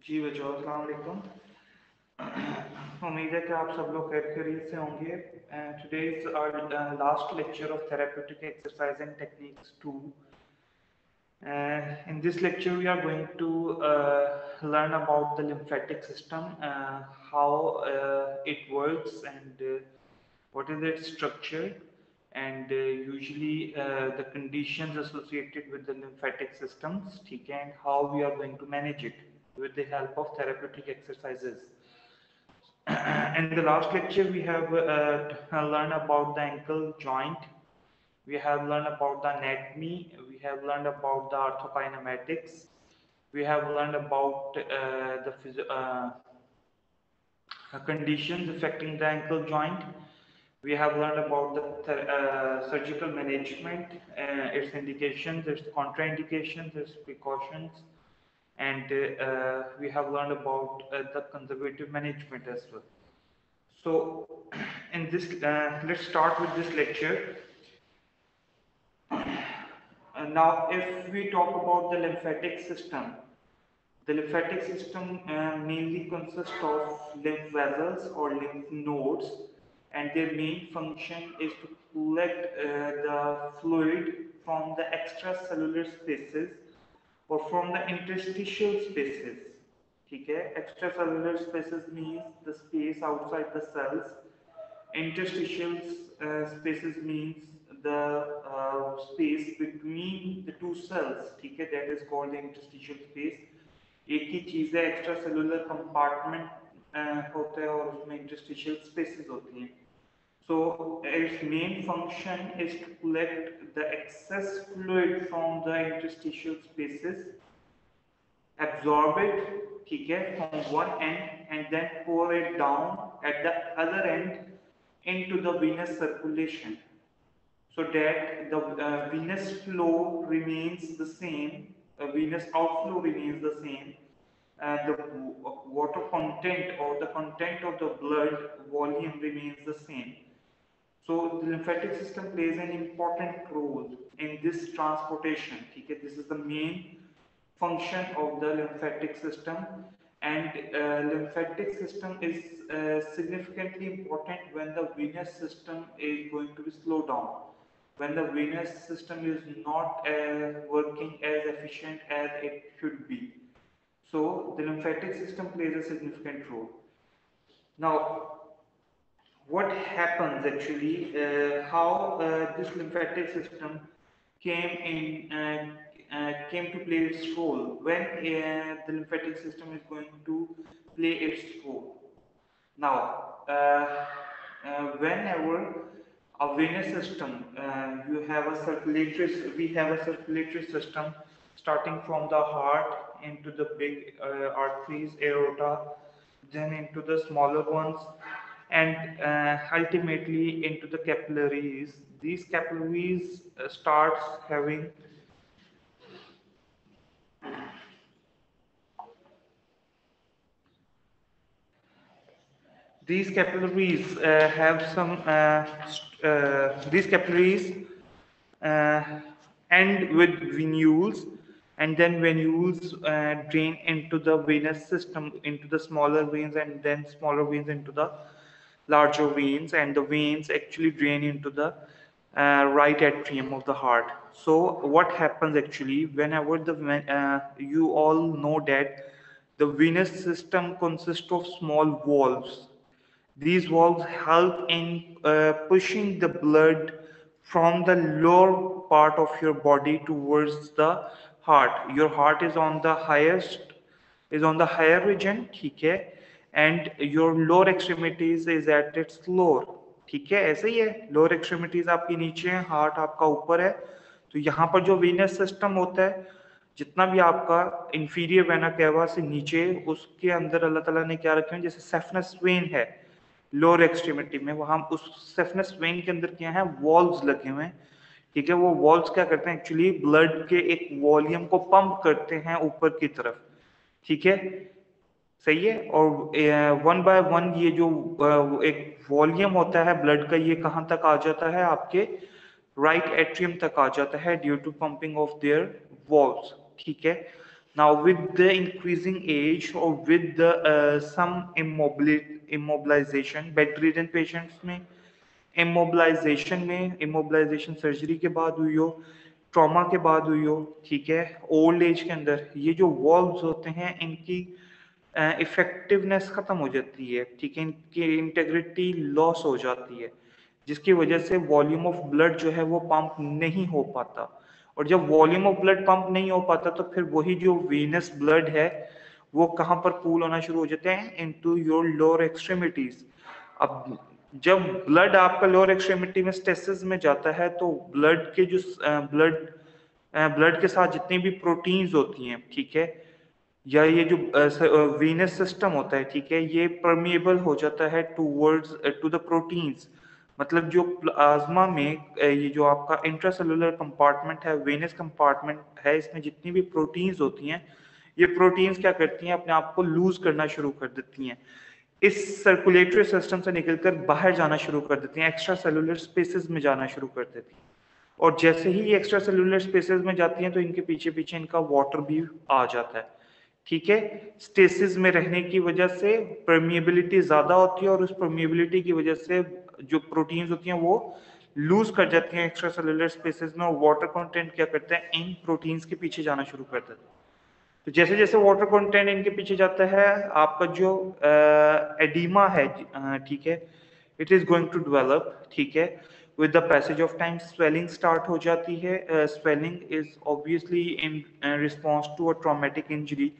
जी बच्चों अस्सलाम वालेकुम। उम्मीद है कि आप सब लोग खैरियत से होंगे। Today is our last lecture of therapeutic exercising techniques 2. In this lecture we are going to learn about the lymphatic system, how it works, and what is its structure, and usually the conditions associated with the lymphatic systems, ठीक है, and how we are going to manage it with the help of therapeutic exercises. In the last lecture, we have learned about the ankle joint. We have learned about the anatomy. We have learned about the orthokinematics. We have learned about conditions affecting the ankle joint. We have learned about the surgical management, its indications, its contraindications, its precautions, and we have learned about the conservative management as well. So, in this, let's start with this lecture. Now, if we talk about the lymphatic system, the lymphatic system mainly consists of lymph vessels or lymph nodes, and their main function is to collect the fluid from the extracellular spaces or from the interstitial spaces. ठीक है, extracellular spaces means the space outside the cells. Interstitial spaces means the space between the two cells, ठीक है, that is called the interstitial space. एक ही चीज है, extra cellular compartment होता है और उसमें इंटरस्टिशियल स्पेसेस होती हैं. So its main function is to collect the excess fluid from the interstitial spaces, absorb it, ठीक है, from one end and then pour it down at the other end into the venous circulation, so that the venous flow remains the same, venous outflow remains the same, and the water content or the content of the blood volume remains the same. So the lymphatic system plays an important role in this transportation. Okay? This is the main function of the lymphatic system, and lymphatic system is significantly important when the venous system is going to be slowed down, when the venous system is not working as efficient as it should be. So the lymphatic system plays a significant role. Now, what happens actually, how this lymphatic system came to play its role, when the lymphatic system is going to play its role. Now, whenever a venous system, we have a circulatory system starting from the heart into the big arteries, aorta, then into the smaller ones, and ultimately into the capillaries. These capillaries starts having these capillaries have some these capillaries uh, end with venules, and then venules drain into the venous system, into the smaller veins, and then smaller veins into the larger veins, and the veins actually drain into the right atrium of the heart. So what happens actually, whenever you all know that the venous system consists of small valves. These valves help in pushing the blood from the lower part of your body towards the heart. Your heart is on the higher region, ठीक है, and your lower extremities is at its lower, ठीक है, ऐसे ही है. Lower extremities आपकी नीचे है, heart आपका ऊपर है. तो यहाँ पर जो वेनस सिस्टम होता है, जितना भी आपका इंफीरियर वेना कैवा से नीचे, उसके अंदर अल्लाह ताला ने क्या रखे हैं, जैसे सेफनस वेन है लोअर एक्सट्रीमिटी में, वहां उस सेफनस वेन के अंदर क्या है, वॉल्व्स लगे हुए हैं, ठीक है. वो वॉल्व्स क्या करते हैं, एक्चुअली ब्लड के एक वॉल्यूम को पंप करते हैं ऊपर की तरफ, ठीक है, सही है. और वन बाय वन ये जो एक वॉल्यूम होता है ब्लड का, ये कहां तक आ जाता है, आपके राइट एट्रियम तक आ जाता है due to pumping of their valves, ठीक है. Now with the increasing age or with the some immobilization bedridden patients में इमोबिलाइजेशन सर्जरी के बाद हुई हो, ट्रॉमा के बाद हुई हो, ठीक है, ओल्ड एज के अंदर ये जो वॉल्व्स होते हैं इनकी इफेक्टिवनेस खत्म हो जाती है, ठीक है, इनकी इंटेग्रिटी लॉस हो जाती है, जिसकी वजह से वॉल्यूम ऑफ ब्लड जो है वो पंप नहीं हो पाता। और जब वॉल्यूम ऑफ ब्लड पंप नहीं हो पाता तो फिर वही जो वीनस ब्लड है वो कहाँ पर पूल होना शुरू हो जाते हैं, इनटू योर लोअर एक्सट्रीमिटीज। अब जब ब्लड आपका लोअर एक्सट्रीमिटी में स्टेसिस में जाता है तो ब्लड के जो ब्लड के साथ जितनी भी प्रोटीन्स होती हैं, ठीक है, या ये जो वीनस सिस्टम होता है, ठीक है, ये परमिएबल हो जाता है टूवर्ड्स टू द प्रोटीन्स। मतलब जो प्लाज्मा में ये जो आपका इंट्रासेलुलर कंपार्टमेंट है, वेनस कंपार्टमेंट है, इसमें जितनी भी प्रोटीन्स होती हैं ये प्रोटीन्स क्या करती हैं, अपने आप को लूज करना शुरू कर देती हैं, इस सर्कुलेटरी सिस्टम से निकलकर बाहर जाना शुरू कर देती हैं, एक्स्ट्रा सेलुलर स्पेसेस में जाना शुरू कर देती हैं। और जैसे ही ये एक्स्ट्रा सेलुलर स्पेसेस में जाती हैं तो इनके पीछे पीछे इनका वाटर भी आ जाता है, ठीक है। स्टेसिस में रहने की वजह से परमिएबिलिटी ज्यादा होती है और उस परमिएबिलिटी की वजह से जो प्रोटीन्स होती हैं वो लूज कर जाती हैं एक्स्ट्रा सेलुलर स्पेसेस में, और वाटर कंटेंट क्या करते हैं, इन प्रोटीन्स के पीछे जाना शुरू कर देते हैं। तो जैसे जैसे वाटर कंटेंट इनके पीछे जाता है आपका जो एडिमा है, ठीक है, it is going to develop, ठीक है, with the passage of time swelling start हो जाती है। Swelling is obviously in response to a traumatic injury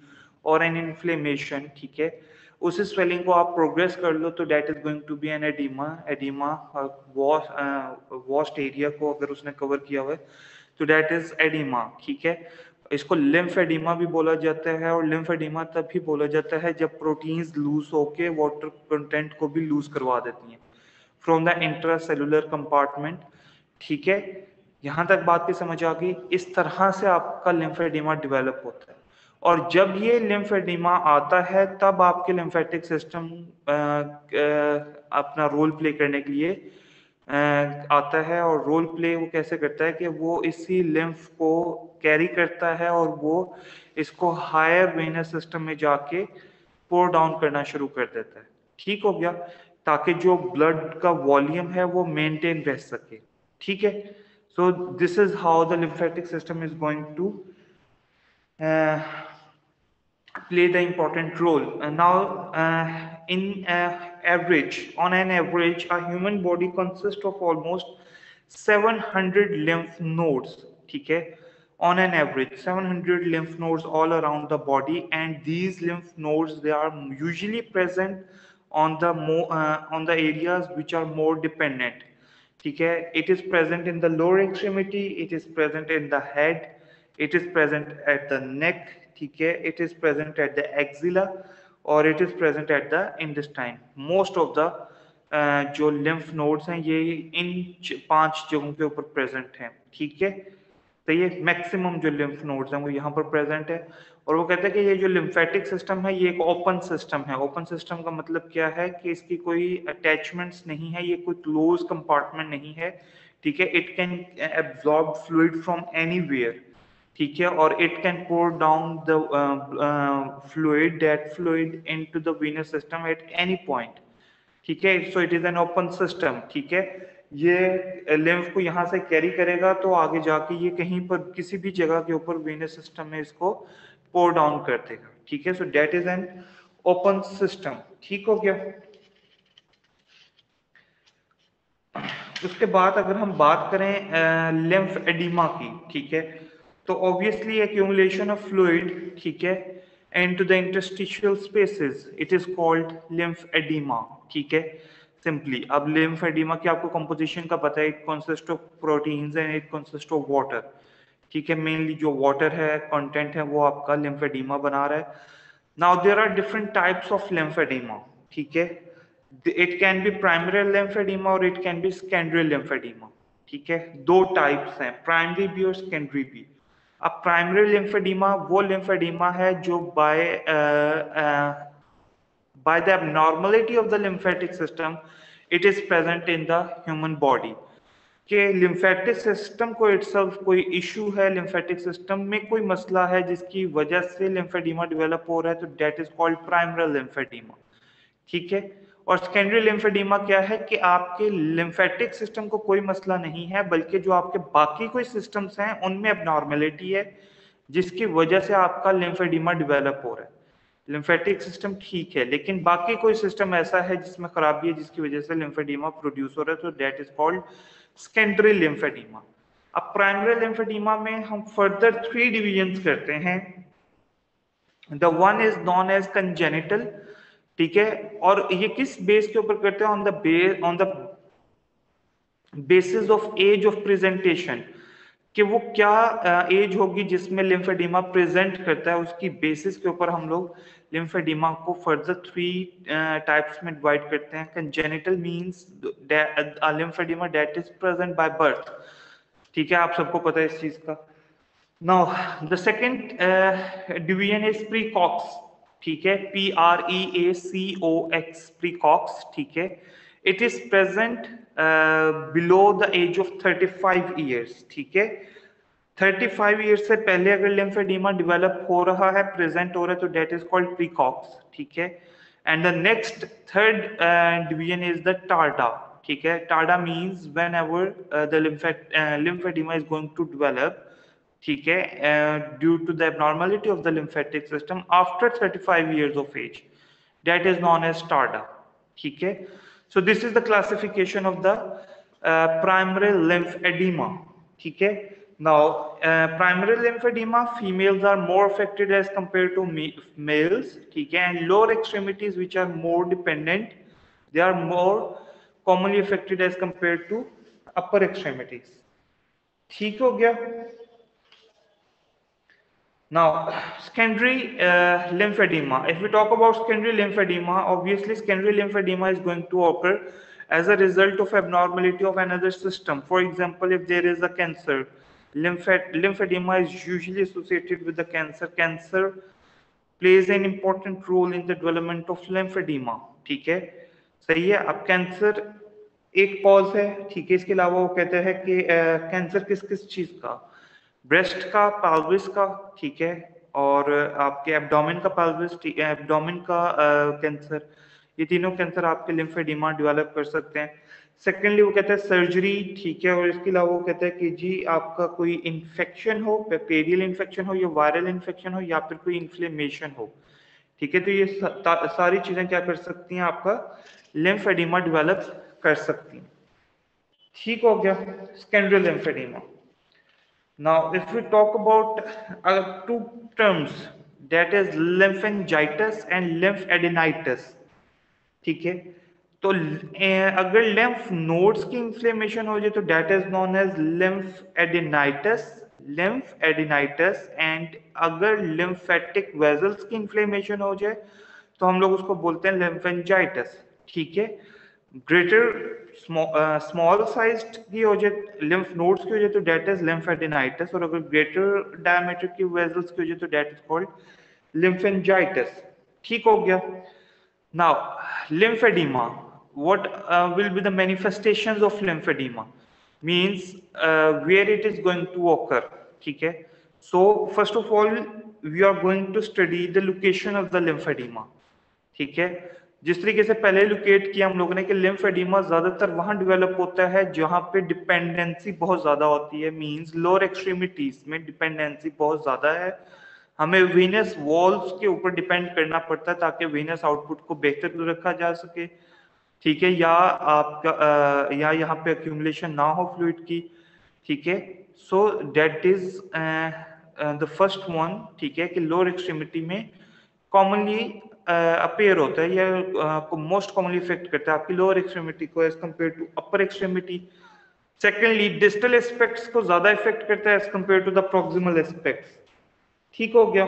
और एन इन्फ्लेमेशन, ठीक है। उस स्वेलिंग को आप प्रोग्रेस कर लो तो that is going to be an edema. Edema worst area को अगर उसने कवर किया हुआ है तो डेट इज एडिमा, ठीक है। इसको लिम्फेडिमा भी बोला जाता है, और लिम्फेडिमा तब भी बोला जाता है जब प्रोटीन्स लूज होके वाटर कंटेंट को भी लूज करवा देती हैं फ्रॉम द इंट्रासेलुलर कंपार्टमेंट, ठीक है। यहां तक बात की समझ आ गई। इस तरह से आपका लिम्फेडिमा डेवलप होता है, और जब ये लिम्फेडिमा आता है तब आपके लिम्फेटिक सिस्टम अपना रोल प्ले करने के लिए आता है। और रोल प्ले वो कैसे करता है कि वो इसी लिम्फ को कैरी करता है और वो इसको हायर वेनस सिस्टम में जाके पोर डाउन करना शुरू कर देता है, ठीक हो गया, ताकि जो ब्लड का वॉल्यूम है वो मेंटेन रह सके, ठीक है। So this is how the lymphatic system is going to play the important role. Now, on an average, a human body consists of almost 700 lymph nodes. ठीक है, on an average 700 lymph nodes all around the body, and these lymph nodes, they are usually present on the areas which are more dependent. ठीक है, it is present in the lower extremity, it is present in the head, it is present at the neck, ठीक है, it is present at the axilla, और it is present at the intestine. Most of the जो lymph nodes हैं ये इन 5 जगहों के ऊपर present हैं, ठीक है। तो ये मैक्सिमम जो lymph nodes हैं वो यहाँ पर present है। और वो कहते हैं कि ये जो lymphatic system है ये एक open system है। open system का मतलब क्या है कि इसकी कोई attachments नहीं है, ये कोई closed compartment नहीं है, ठीक है। it can absorb fluid from anywhere, ठीक है, और it can pour down the fluid into the venous system at any point, ठीक है। So it is an open system, ठीक है। ये लिम्फ को यहाँ से कैरी करेगा तो आगे जाके ये कहीं पर किसी भी जगह के ऊपर वेनस सिस्टम में इसको पोर डाउन कर देगा, ठीक है। So that is an open system, ठीक हो गया। उसके बाद अगर हम बात करें लिम्फ एडिमा की, ठीक है, तो ऑब्वियसली एक्यूमुलेशन ऑफ फ्लूइड, ठीक है, into the interstitial spaces, it is called lymph edema, ठीक है, सिंपली। अब लिम्फ एडिमा की आपको कंपोजिशन का पता है, it consist of proteins and it consist of water, ठीक है। मेनली जो वाटर है कंटेंट है वो आपका लिम्फ एडिमा बना रहा है। Now there are different types of lymph edema, ठीक है। It can be primary lymphedema और it can be secondary lymphedema, ठीक है। दो टाइप्स हैं, प्राइमरी भी और सेकेंडरी भी। अब प्राइमरी लिम्फेडिमा वो लिम्फेडिमा है जो by the abnormality of the lymphatic system it is present in the human body, कि लिम्फेटिक सिस्टम को इटसेल्फ कोई इशू है, लिम्फेटिक सिस्टम में कोई मसला है जिसकी वजह से लिम्फेडिमा डेवलप हो रहा है, तो that is called primary lymphoedema. ठीक है। और सेकेंडरी लिम्फेडिमा क्या है कि आपके लिम्फेटिक सिस्टम को कोई मसला नहीं है, बल्कि जो आपके बाकी कोई सिस्टम्स हैं उनमें एबनॉर्मेलिटी है जिसकी वजह से आपका लिम्फेडिमा डेवलप हो रहा है। लिम्फेटिक सिस्टम ठीक है, लेकिन बाकी कोई सिस्टम ऐसा है जिसमें खराबी है जिसकी वजह से लिम्फेडिमा प्रोड्यूस हो रहा है, तो that is called secondary lymphoedema. अब प्राइमरी लिम्फेडिमा में हम फर्दर 3 डिविजन्स करते हैं। The one is known as congenital, ठीक है, और ये किस बेस के ऊपर करते हैं? On the basis of age of presentation, कि वो क्या एज होगी जिसमें लिम्फेडिमा प्रेजेंट करता है, उसकी बेसिस के ऊपर हम लोग लिम्फेडिमा को फर्दर 3 टाइप्स में डिवाइड करते हैं। Congenital means lymphedema that is present by birth, ठीक है, आप सबको पता है इस चीज का। Now the second division is precox, ठीक है, PREACOX, प्रीकॉक्स, ठीक है। It is present below the age of 35 years, ठीक है। 35 ईयर्स से पहले अगर लिम्फेडिमा डेवलप हो रहा है, प्रेजेंट हो रहा है, तो डेट इज कॉल्ड प्रीकॉक्स, ठीक है। And the next third division is the tarda, ठीक है। Tarda means whenever the lymphoedema is going to develop, ठीक है, due to the abnormality of the lymphatic system after 35 years of age, that is known as tarda, ठीक है। So this is the classification of the primary lymphoedema, ठीक है। Now, primary lymphedema, females are more affected as compared to males, ठीक है, and lower extremities which are more dependent, they are more commonly affected as compared to upper extremities, ठीक हो गया। Now, secondary lymphedema. If we talk about secondary lymphedema, obviously secondary lymphedema is going to occur as a result of abnormality of another system. For example, if there is a cancer, lymphedema is usually associated with the cancer. Cancer plays an important role in the development of lymphedema, ठीक है, सही है। अब cancer एक cause है, ठीक है, इसके अलावा वो कहते हैं कि कैंसर किस किस चीज का, ब्रेस्ट का, पेल्विस का, ठीक है, और आपके एब्डोमेन का पेल्विस, ठीक है, एब्डोमेन का कैंसर, ये तीनों कैंसर आपके लिम्फेडिमा डेवलप कर सकते हैं। सेकेंडली वो कहते हैं सर्जरी, ठीक है, और इसके अलावा वो कहते हैं कि जी आपका कोई इन्फेक्शन हो, बैक्टीरियल इन्फेक्शन हो या वायरल इन्फेक्शन हो या फिर कोई इन्फ्लेमेशन हो, ठीक है, तो ये सारी चीजें क्या कर सकती हैं, आपका लिम्फेडिमा डेवलप कर सकती हैं, ठीक हो गया, secondary lymphoedema. Now, if we talk about 2 terms, that is lymphangitis and lymphadenitis, ठीक है, तो अगर lymph nodes की inflammation हो जाए तो that is known as lymphadenitis, and अगर lymphatic vessels की inflammation हो जाए तो हम लोग उसको बोलते हैं lymphangitis, ठीक है। ग्रेटर स्मॉल साइज्ड की हो जाए, लिम्फ नोड्स की हो जाए तो डेट इज लिम्फेडेनाइटिस, और अगर ग्रेटर डायमीटर की वेसल्स की हो जाए तो डेट इज कॉल्ड लिम्फेंजाइटिस, ठीक हो गया। Now lymphoedema, what will be the manifestations of lymphedema, means where it is going to occur, ठीक है। So first of all we are going to study the location of the lymphedema, ठीक है। जिस तरीके से पहले लोकेट किया हम लोगों ने कि लिम्फेडिमा ज्यादातर वहां डेवलप होता है जहां पे डिपेंडेंसी बहुत ज्यादा होती है, मींस लोअर एक्सट्रीमिटीज में डिपेंडेंसी बहुत ज्यादा है, हमें वेनस वॉल्स के ऊपर डिपेंड करना पड़ता है ताकि वेनस आउटपुट को बेहतर रखा जा सके, ठीक है, या आपका या यहाँ पे अक्यूमुलेशन ना हो फ्लूइड की, ठीक है। So that is the first one, ठीक है, कि लोअर एक्सट्रीमिटी में कॉमनली अपेयर होता है या मोस्ट कॉमनली इफेक्ट करता है आपकी लोअर एक्सट्रीमिटी को as compare to upper extremity. Secondly distal aspects को ज्यादा इफेक्ट करता है as compare to the proximal aspects, ठीक हो गया।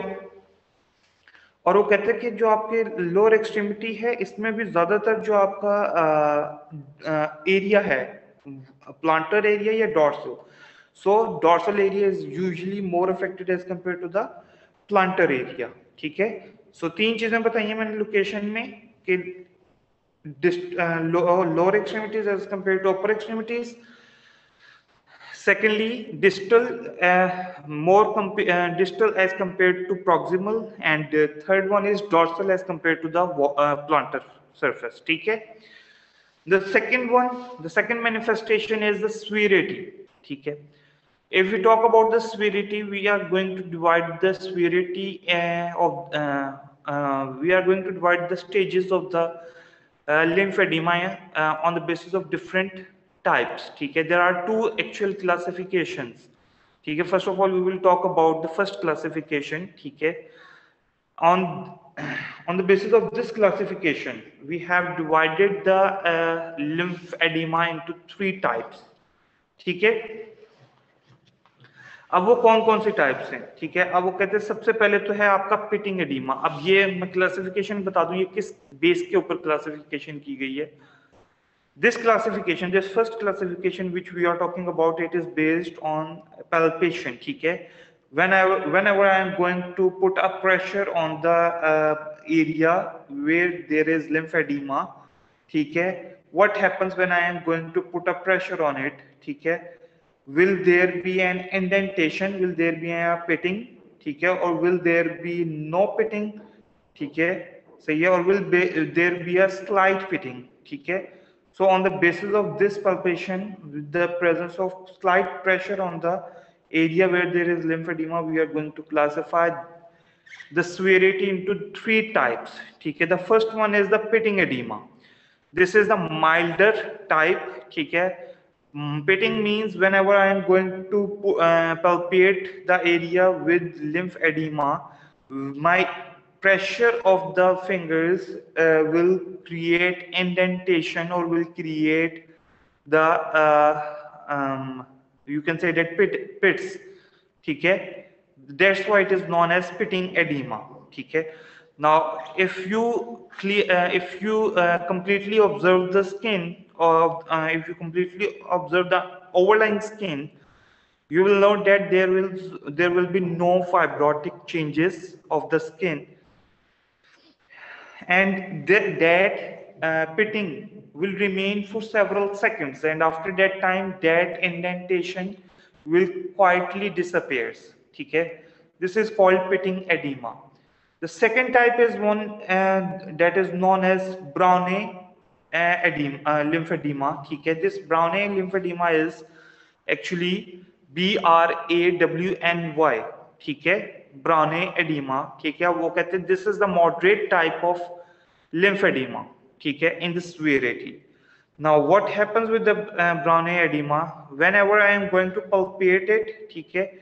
और वो कहते हैं कि जो आपके लोअर एक्सट्रीमिटी है इसमें भी ज्यादातर जो आपका एरिया है, प्लांटर एरिया या dorsal, so dorsal area is usually more affected as compare to the plantar area, ठीक है। सो 3 चीजें बताई हैं मैंने लोकेशन में कि lower extremities as compare to upper extremities, Secondly, distal distal as compared to proximal, and third one is dorsal as compared to the plantar surface. Okay. The second manifestation is the sphericity. Okay. If we talk about the sphericity, we are going to divide the sphericity we are going to divide the stages of the lymphedema on the basis of different types. Okay. There are two actual classifications. Okay. First of all, we will talk about the first classification. Okay. On the basis of this classification, we have divided the lymphedema into three types. ठीक है. अब वो कौन कौन सी types हैं. ठीक है. अब वो कहते हैं सबसे पहले तो है आपका पिटिंग एडिमा. अब ये मैं क्लासिफिकेशन बता दूं ये किस बेस के ऊपर क्लासिफिकेशन की गई है. This first classification which we are talking about, it is based on palpation. ठीक है. Whenever I am going to put a pressure on the area where there is lymphedema, ठीक है, what happens when I am going to put a pressure on it, ठीक है, will there be an indentation, will there be a pitting, ठीक है, or will there be no pitting, ठीक है, सही है, or will there be a slight pitting, ठीक है. So on the basis of this palpation, with the presence of slight pressure on the area where there is lymphedema, we are going to classify the severity into three types. Okay, the first one is the pitting edema. This is the milder type. Okay, pitting means whenever I am going to palpate the area with lymphedema, my pressure of the fingers will create indentation or will create the you can say that pits. Okay, that's why it is known as pitting edema. Okay, now if you completely observe the skin, or if you completely observe the overlying skin, you will note that there will be no fibrotic changes of the skin, and that pitting will remain for several seconds, and after that time that indentation will quietly disappears. Okay, this is called pitting edema. The second type is one that is known as Browne lymphedema. Okay, this Browne lymphedema is actually BRAWNY. ठीक है, Browne edema. ठीक है, वो कहते हैं this is the moderate type of lymphedema. ठीक है, in the severity. Now what happens with the Browne edema? Whenever I am going to palpate it, ठीक है,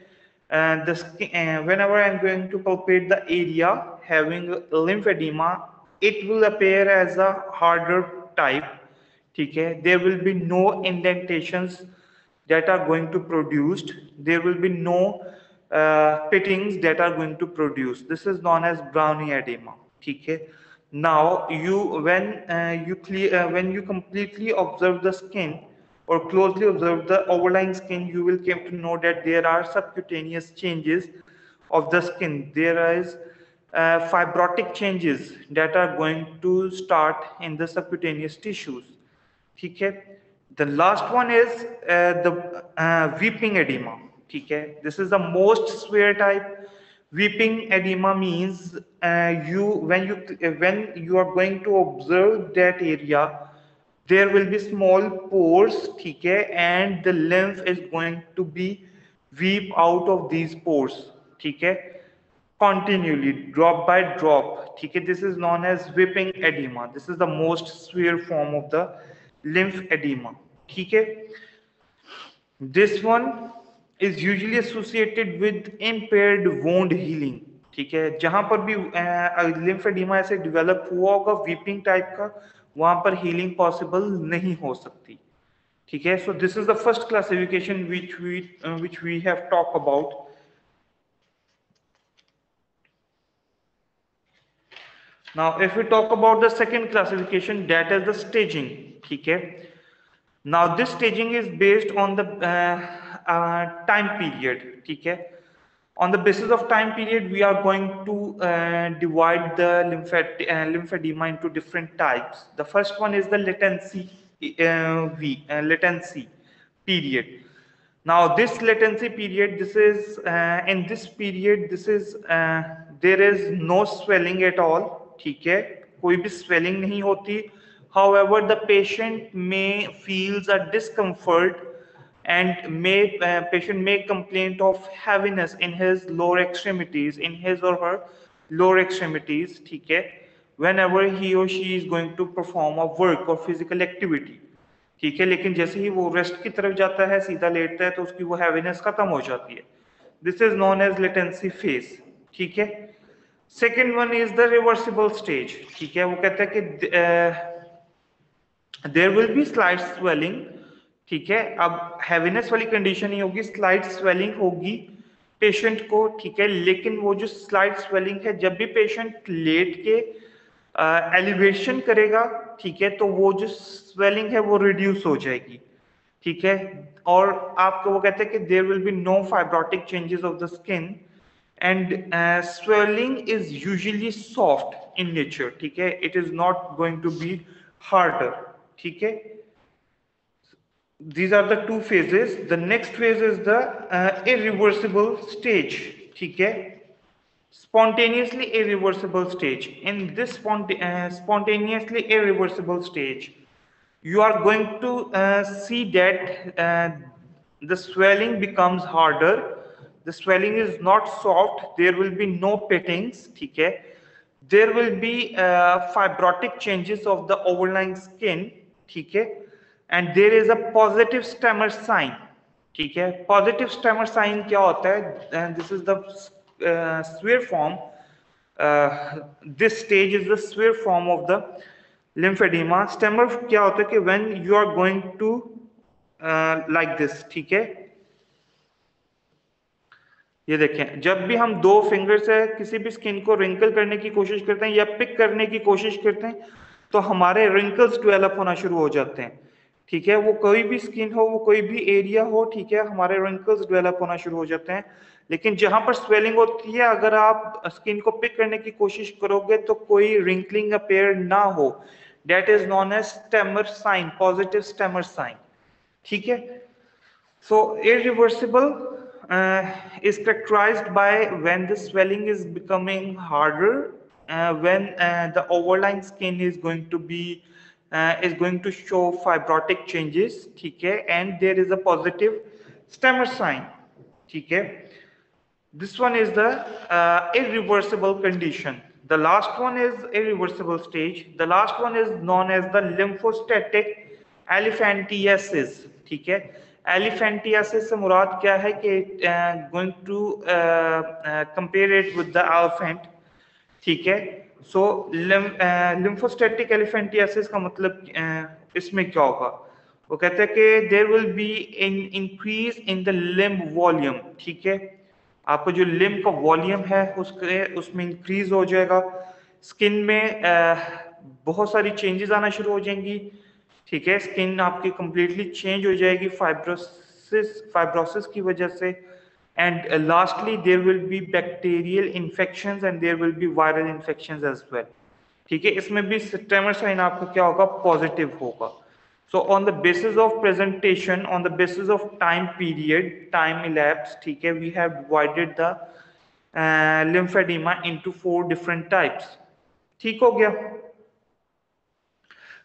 whenever I am going to palpate the area having lymphedema, it will appear as a harder type. ठीक है, there will be no indentations that are going to produced. There will be no pittings that are going to produce. This is known as Browne edema. Okay. Now when you completely observe the skin or closely observe the overlying skin, you will come to know that there are subcutaneous changes of the skin. There is fibrotic changes that are going to start in the subcutaneous tissues. Okay. The last one is the weeping edema. Okay, this is the most severe type. Weeping edema means when you are going to observe that area, there will be small pores. Okay, and the lymph is going to be weep out of these pores. Okay, continually, drop by drop. Okay, this is known as weeping edema. This is the most severe form of the lymph edema. Okay, this one is usually associated with impaired wound healing. ठीक है, जहां पर भी lymphoedema ऐसे develop हुआ होगा weeping type का, वहां पर हीलिंग पॉसिबल नहीं हो सकती. ठीक है, so this is the first classification which we have talked about. Now if we talk about the second classification, that is the staging. ठीक है, now this staging is based on the time period. ठीक है, on the basis of time period, we are going to divide the lymphedema into different types. The first one is the latency latency period. Now this latency period, this is in this period, this is there is no swelling at all, ठीक है, कोई भी swelling नहीं होती. However, the patient may feels a discomfort and patient may complain of heaviness in his lower extremities, in his or her lower extremities, ठीक है, whenever he or she is going to perform a work or physical activity. ठीक है, लेकिन जैसे ही वो rest की तरफ जाता है, सीधा लेटता है, तो उसकी वो हैवीनेस खत्म हो जाती है. This is known as latency phase. ठीक है. Second one is the reversible stage. ठीक है, वो कहता है कि there will be slight swelling. ठीक है, अब हैवीनेस वाली कंडीशन ही होगी, स्लाइड स्वेलिंग होगी पेशेंट को. ठीक है, लेकिन वो जो स्लाइड स्वेलिंग है, जब भी पेशेंट लेट के एलिवेशन करेगा, ठीक है, तो वो जो स्वेलिंग है वो रिड्यूस हो जाएगी. ठीक है, और आपको वो कहते हैं कि there will be no fibrotic changes of the skin and swelling is usually soft in nature. ठीक है, it is not going to be harder. ठीक है, these are the two phases. The next phase is the irreversible stage. ठीक है, spontaneously irreversible stage. In this spontaneously irreversible stage, you are going to see that the swelling becomes harder. The swelling is not soft. There will be no pettings. ठीक है, there will be fibrotic changes of the overlying skin. ठीक है, and there is a positive stammer sign. ठीक है, positive stammer sign क्या होता है? And this is the sphere form. This stage is the sphere form of the lymphedema. Stammer क्या होता है कि when you are going to like this. ठीक है, ये देखें, जब भी हम दो फिंगर से किसी भी स्किन को रिंकल करने की कोशिश करते हैं या पिक करने की कोशिश करते हैं, तो हमारे रिंकल्स डेवलप होना शुरू हो जाते हैं. ठीक है, वो कोई भी स्किन हो, वो कोई भी एरिया हो, ठीक है, हमारे रिंकल्स डेवलप होना शुरू हो जाते हैं. लेकिन जहां पर स्वेलिंग होती है, अगर आप स्किन को पिक करने की कोशिश करोगे तो कोई रिंकलिंग अपेयर ना हो, that is known as Stemmer sign, positive Stemmer sign. ठीक है, so irreversible is characterized by when the swelling is becoming harder, when the overlying skin is going to show fibrotic changes. ठीक है, and there is a positive stammer sign. ठीक है, this one is the irreversible condition. The last one is irreversible stage. The last one is known as the lymphostatic elephantiasis. ठीक है, elephantiasis से मुराद क्या है कि going to compare it with the elephant. ठीक है, so lymphostatic elephantiasis का मतलब इसमें क्या होगा? वो कहते हैं कि there will be an increase in the limb volume. ठीक है, आपको जो लिम्ब का वॉल्यूम है उसमें इंक्रीज हो जाएगा. स्किन में बहुत सारी चेंजेस आना शुरू हो जाएंगी. ठीक है, स्किन आपकी कंप्लीटली चेंज हो जाएगी फाइब्रोसिस की वजह से. And lastly there will be bacterial infections and there will be viral infections as well. ठीक है, इसमें भी स्टेमर साइन आपका क्या होगा? पॉजिटिव होगा. So on the basis of presentation, on the basis of time period, time elapsed, ठीक है, we have divided the lymphedema into 4 different types. ठीक हो गया?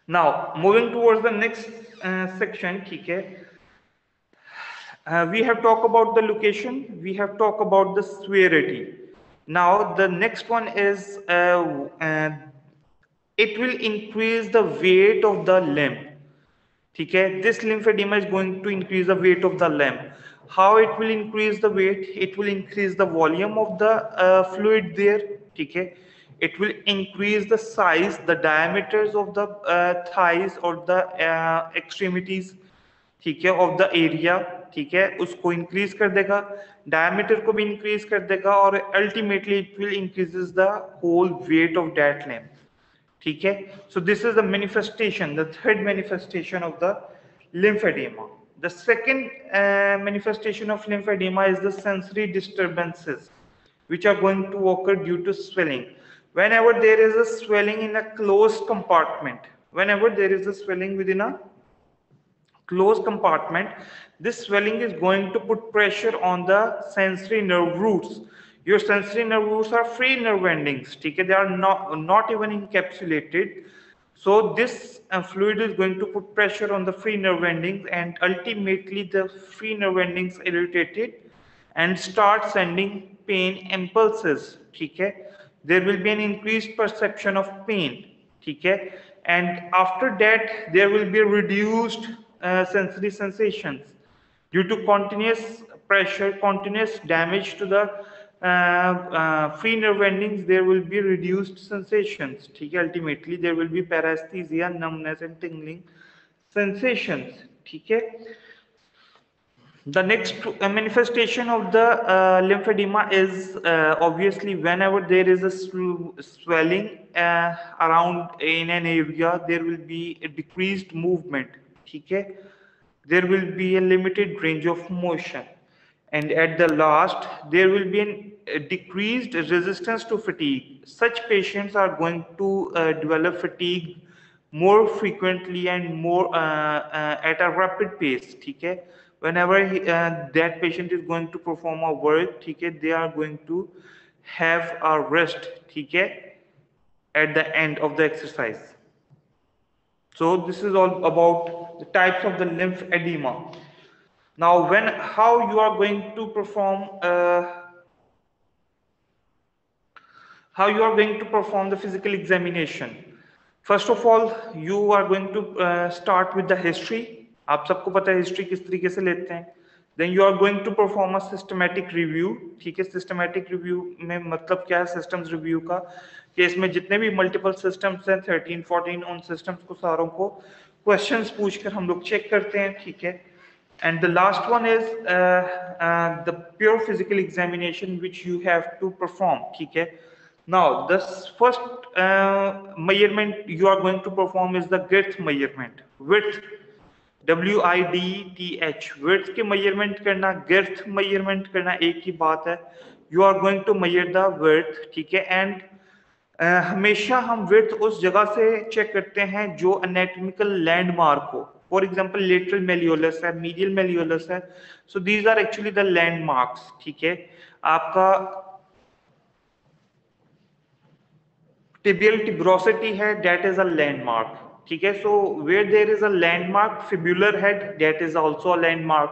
Now moving towards the next section, ठीक है, we have talked about the location, we have talked about the severity. Now the next one is it will increase the weight of the limb. ठीक है, this lymphedema is going to increase the weight of the limb. How it will increase the weight? It will increase the volume of the fluid there. ठीक है, it will increase the size, the diameters of the thighs or the extremities. ठीक है, of the area. ठीक है, उसको increase कर देगा, diameter को भी increase कर देगा, और ultimately it will increases the whole weight of that limb. ठीक है, so this is the manifestation, the third manifestation of the lymphedema. The second manifestation of lymphedema is the sensory disturbances which are going to occur due to swelling. Whenever there is a swelling in a closed compartment, whenever there is a swelling within a closed compartment, this swelling is going to put pressure on the sensory nerve roots. Your sensory nerve roots are free nerve endings, okay? They are not even encapsulated. So this fluid is going to put pressure on the free nerve endings, and ultimately the free nerve endings irritated and start sending pain impulses, okay? There will be an increased perception of pain, okay? And after that there will be reduced sensory sensations due to continuous pressure, continuous damage to the free nerve endings. There will be reduced sensations, okay? Ultimately there will be paresthesia, numbness and tingling sensations, okay? The next manifestation of the lymphedema is obviously whenever there is a swelling around in an area, there will be a decreased movement, okay? There will be a limited range of motion, and at the last there will be a decreased resistance to fatigue. Such patients are going to develop fatigue more frequently and more at a rapid pace, okay? Whenever that patient is going to perform a work, okay, they are going to have a rest, okay, at the end of the exercise. So this is all about the types of the lymphedema. Now, how you are going to perform the physical examination. First of all, you are going to start with the history. आप सबको पता है history किस तरीके से लेते हैं. Then you are going to perform a systematic review. ठीक है, systematic review में मतलब क्या है systems review का, कि इसमें जितने भी multiple systems हैं 13, 14 उन systems को सारों को questions पूछकर हम लोग check करते हैं, ठीक है. And the last one is the pure physical examination which you have to perform, ठीक है. Now, this first measurement you are going to perform is the girth measurement. Width, WIDTH, width के measurement करना, girth measurement करना एक ही बात है. You are going to measure the width, ठीक है. And हमेशा हम width उस जगह से चेक करते हैं जो anatomical landmark हो. For example, lateral malleolus है, medial malleolus है. So these are actually the landmarks, ठीक है. आपका tibial tuberosity है, that is a landmark, ठीक है. So where there is a landmark, fibular head, that is also a landmark.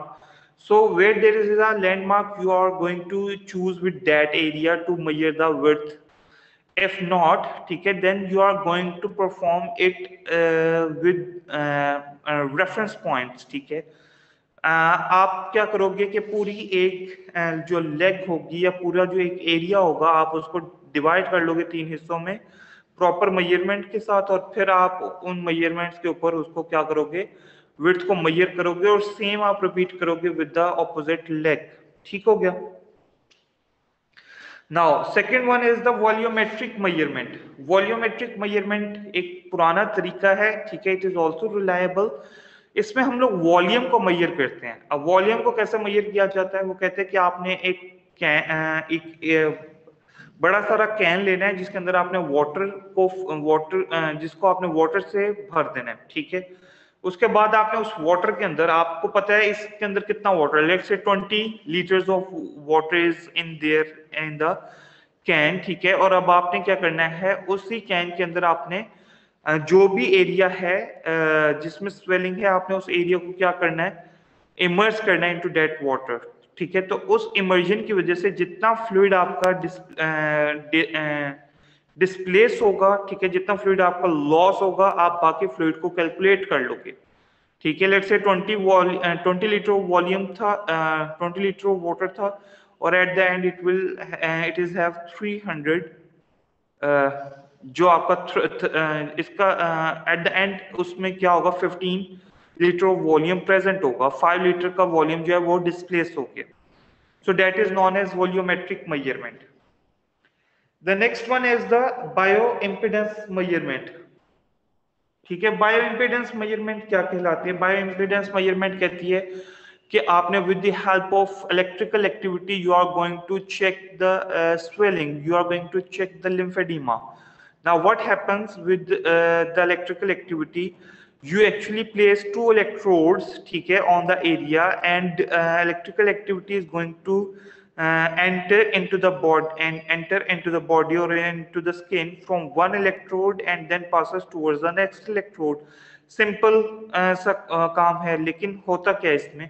So where there is a landmark, you are going to choose with that area to measure the width. If not, ठीक है, then you are going to perform it with reference points, ठीक है. आप क्या करोगे कि पूरी एक जो लेग होगी या पूरा जो एक एरिया होगा, आप उसको डिवाइड कर लोगे 3 हिस्सों में प्रॉपर मेजरमेंट के साथ, और फिर आप उन मेजरमेंट्स के ऊपर उसको क्या करोगे, विड्थ को मेजर करोगे, और सेम आप रिपीट करोगे विद द ऑपोजिट लेग. ठीक हो गया. Now second one is the volumetric measurement. Volumetric measurement एक पुराना तरीका है, ठीक है. It is also reliable. इसमें हम लोग वॉल्यूम को मेजर करते हैं. अब वॉल्यूम को कैसे मेजर किया जाता है, वो कहते हैं कि आपने एक बड़ा सारा कैन लेना है जिसके अंदर आपने जिसको आपने वाटर से भर देना है, ठीक है. उसके बाद आपने उस वाटर के अंदर, आपको पता है इसके अंदर कितना वाटर है, let's say 20 litres of water is in there in the can, ठीक है. और अब आपने क्या करना है, उसी कैन के अंदर आपने जो भी एरिया है जिसमें स्वेलिंग है, आपने उस एरिया को क्या करना है, इमर्स करना है इनटू दैट वाटर, ठीक है. तो उस इमर्जन की वजह से जितना फ्लूइड आपका डिस्प्लेस होगा, ठीक है, जितना फ्लूइड आपका लॉस होगा, आप बाकी फ्लूइड को कैलकुलेट कर लोगे, ठीक है. लेट्स से 20 लीटर वॉल्यूम था, 20 लीटर वाटर था, और eight the and it is have 300 जो आपका इसका एट द एंड उसमें क्या होगा, 15 लीटर वॉल्यूम प्रेजेंट होगा, 5 लीटर का वॉल्यूम जो है वो डिस्प्लेस हो गया. So that is known as volumetric measurement. The next one is the bio impedance measurement, ठीक है. बायो इम्पिडेंस मेजरमेंट क्या कहलाती है? बायो इम्पिडेंस मेजरमेंट कहती है कि आपने with the help of electrical activity you are going to check the swelling, you are going to check the lymphedema. Now what happens with the electrical activity, you actually place 2 electrodes, ठीक है, on the area, and electrical activity is going to enter into the body or into the skin from one electrode and then passes towards the next electrode. Simple सा काम है, लेकिन होता क्या है इसमें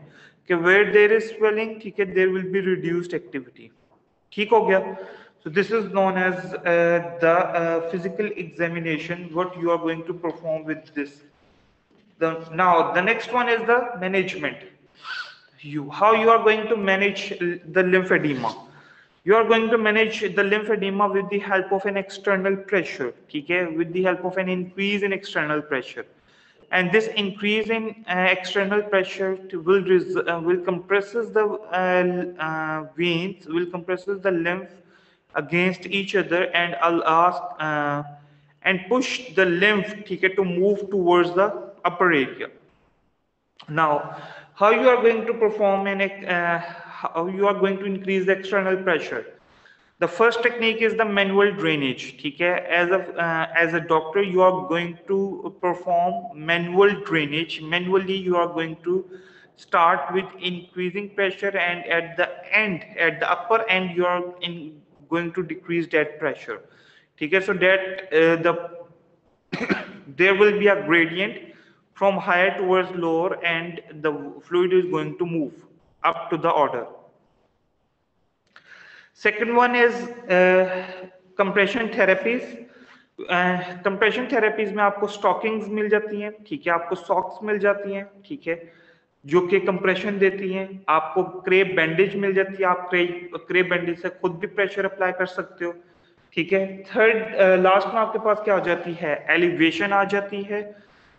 कि where there is swelling, ठीक है, there will be reduced activity. ठीक हो गया? So this is known as the physical examination, what you are going to perform with this. Now the next one is the management. How you are going to manage the lymphedema? You are going to manage the lymphedema with the help of an external pressure, ठीक है, with the help of an increase in external pressure. And this increase in external pressure will compresses the veins, will compresses the lymph against each other and and push the lymph, ठीक है, to move towards the upper area. Now, how you are going to perform how you are going to increase the external pressure? The first technique is the manual drainage, ठीक है. As a doctor, you are going to perform manual drainage. Manually, you are going to start with increasing pressure, and at the upper end, you are going to decrease that pressure, ठीक है. So that there will be a gradient from higher towards lower, and the fluid is going to move up to the order. Second one is compression therapies. Compression therapies में आपको stockings मिल जाती हैं, ठीक है, आपको socks मिल जाती हैं, ठीक है, जो कि कंप्रेशन देती हैं. आपको क्रेप बैंडेज मिल जाती है, आप क्रेप बैंडेज से खुद भी प्रेशर अप्लाई कर सकते हो, ठीक है. थर्ड लास्ट में आपके पास क्या आ जाती है? एलिवेशन आ जाती है,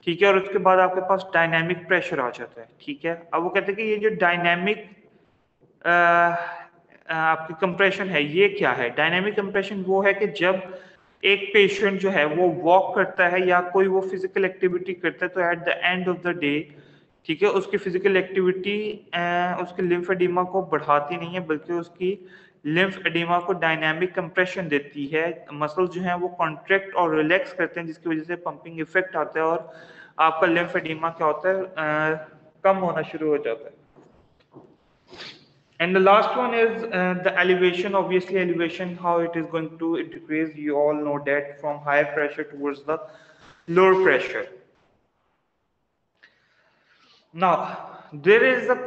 ठीक है, और उसके बाद आपके पास डायनामिक प्रेशर आ जाता है, ठीक है. अब वो कहते हैं कि ये जो डायनामिक आपकी कंप्रेशन है, ये क्या है? डायनामिक कंप्रेशन वो है कि जब एक पेशेंट जो है वो वॉक करता है या कोई वो फिजिकल एक्टिविटी करता है, तो eight the end of the day, ठीक है, उसकी फिजिकल एक्टिविटी उसके लिम्फेडिमा को बढ़ाती नहीं है, बल्कि उसकी लिम्फेडिमा को डायनामिक कंप्रेशन देती है. मसल्स जो हैं वो कॉन्ट्रैक्ट और रिलैक्स करते हैं, जिसकी वजह से पंपिंग इफेक्ट आता है और आपका लिम्फेडिमा क्या होता है, कम होना शुरू हो जाता है. And the last one is the elevation. Obviously, elevation, how it is going to decrease, you all know that, from higher pressure towards the lower pressure. Now, there is a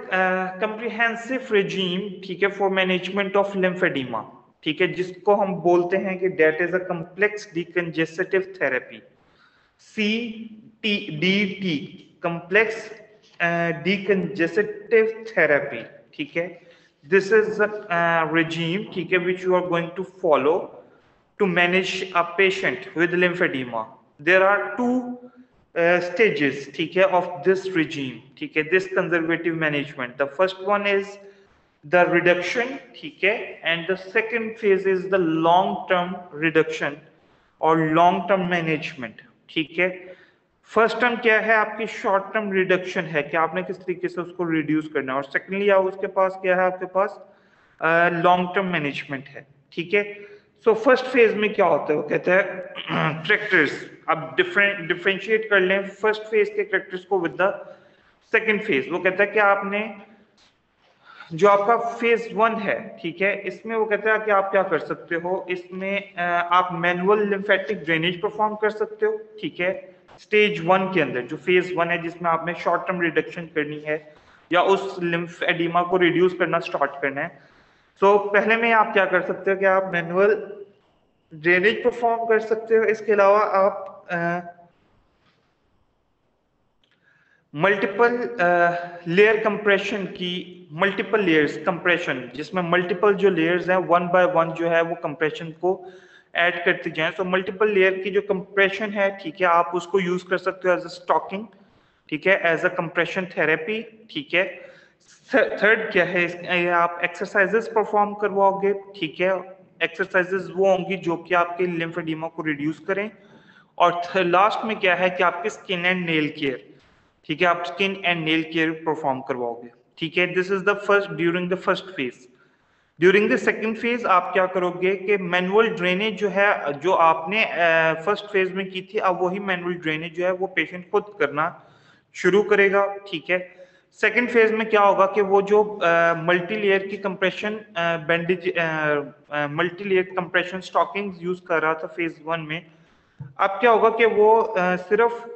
comprehensive regime, ठीक है, for management of lymphedema, ठीक है, जिसको हम बोलते हैं कि that is a complex decongestive therapy, CDT, complex decongestive therapy, ठीक है. This is a regime, ठीक है, which you are going to follow to manage a patient with lymphedema. There are two stages, ठीक है, of this regime, ठीक है, this conservative management. The first one is the reduction, ठीक है, and the second phase is the long-term reduction or long-term management, ठीक है. First term क्या है? आपकी शॉर्ट टर्म रिडक्शन है कि आपने किस तरीके से उसको रिड्यूस करना है, और सेकेंडली उसके पास क्या है? आपके पास लॉन्ग टर्म मैनेजमेंट है, ठीक है. सो फर्स्ट फेज में क्या होता है? वो कहता है करेक्टर्स. अब डिफरेंशिएट कर लें फर्स्ट फेज के करेक्टर्स को विद द सेकेंड फेज. वो कहता है कि आपने जो आपका फेज 1 है, ठीक है, इसमें वो कहता है कि आप क्या कर सकते हो, इसमें आप मैनुअल लिम्फेटिक ड्रेनेज परफॉर्म कर सकते हो, ठीक है. स्टेज 1 के अंदर जो फेज 1 है, जिसमें आपने शॉर्ट टर्म रिडक्शन करनी है या उस लिम्फेडिमा को रिड्यूस करना स्टार्ट करना है. सो पहले में आप क्या कर सकते हो कि आप मैनुअल ड्रेनेज परफॉर्म कर सकते हो. इसके अलावा आप मल्टीपल लेयर कंप्रेशन की, मल्टीपल लेयर्स कंप्रेशन, जिसमें मल्टीपल जो लेयर्स हैं 1 बाय 1 जो है वो कंप्रेशन को ऐड करते जाएं. सो मल्टीपल लेयर की जो कंप्रेशन है, ठीक है, आप उसको यूज कर सकते हो एज अ स्टॉकिंग, ठीक है, एज अ कंप्रेशन थेरेपी, ठीक है. थर्ड क्या है? आप एक्सरसाइजेस परफॉर्म करवाओगे, ठीक है. एक्सरसाइजेस वो होंगी जो कि आपके लिम्फेडिमा को रिड्यूस करें. और लास्ट में क्या है कि आपके स्किन एंड नेल केयर, ठीक है, आप skin and nail care perform करवाओगे, ठीक है. This is the first during the first phase. During the second phase आप क्या करोगे कि मैनुअल ड्रेनेज जो है, जो आपने फर्स्ट फेज में की थी, अब वही मैनुअल ड्रेनेज जो है वो पेशेंट खुद करना शुरू करेगा, ठीक है। सेकेंड फेज में क्या होगा कि वो जो मल्टी लेयर की compression bandage, multi layer compression stocking use कर रहा था फेज 1 में, अब क्या होगा कि वो सिर्फ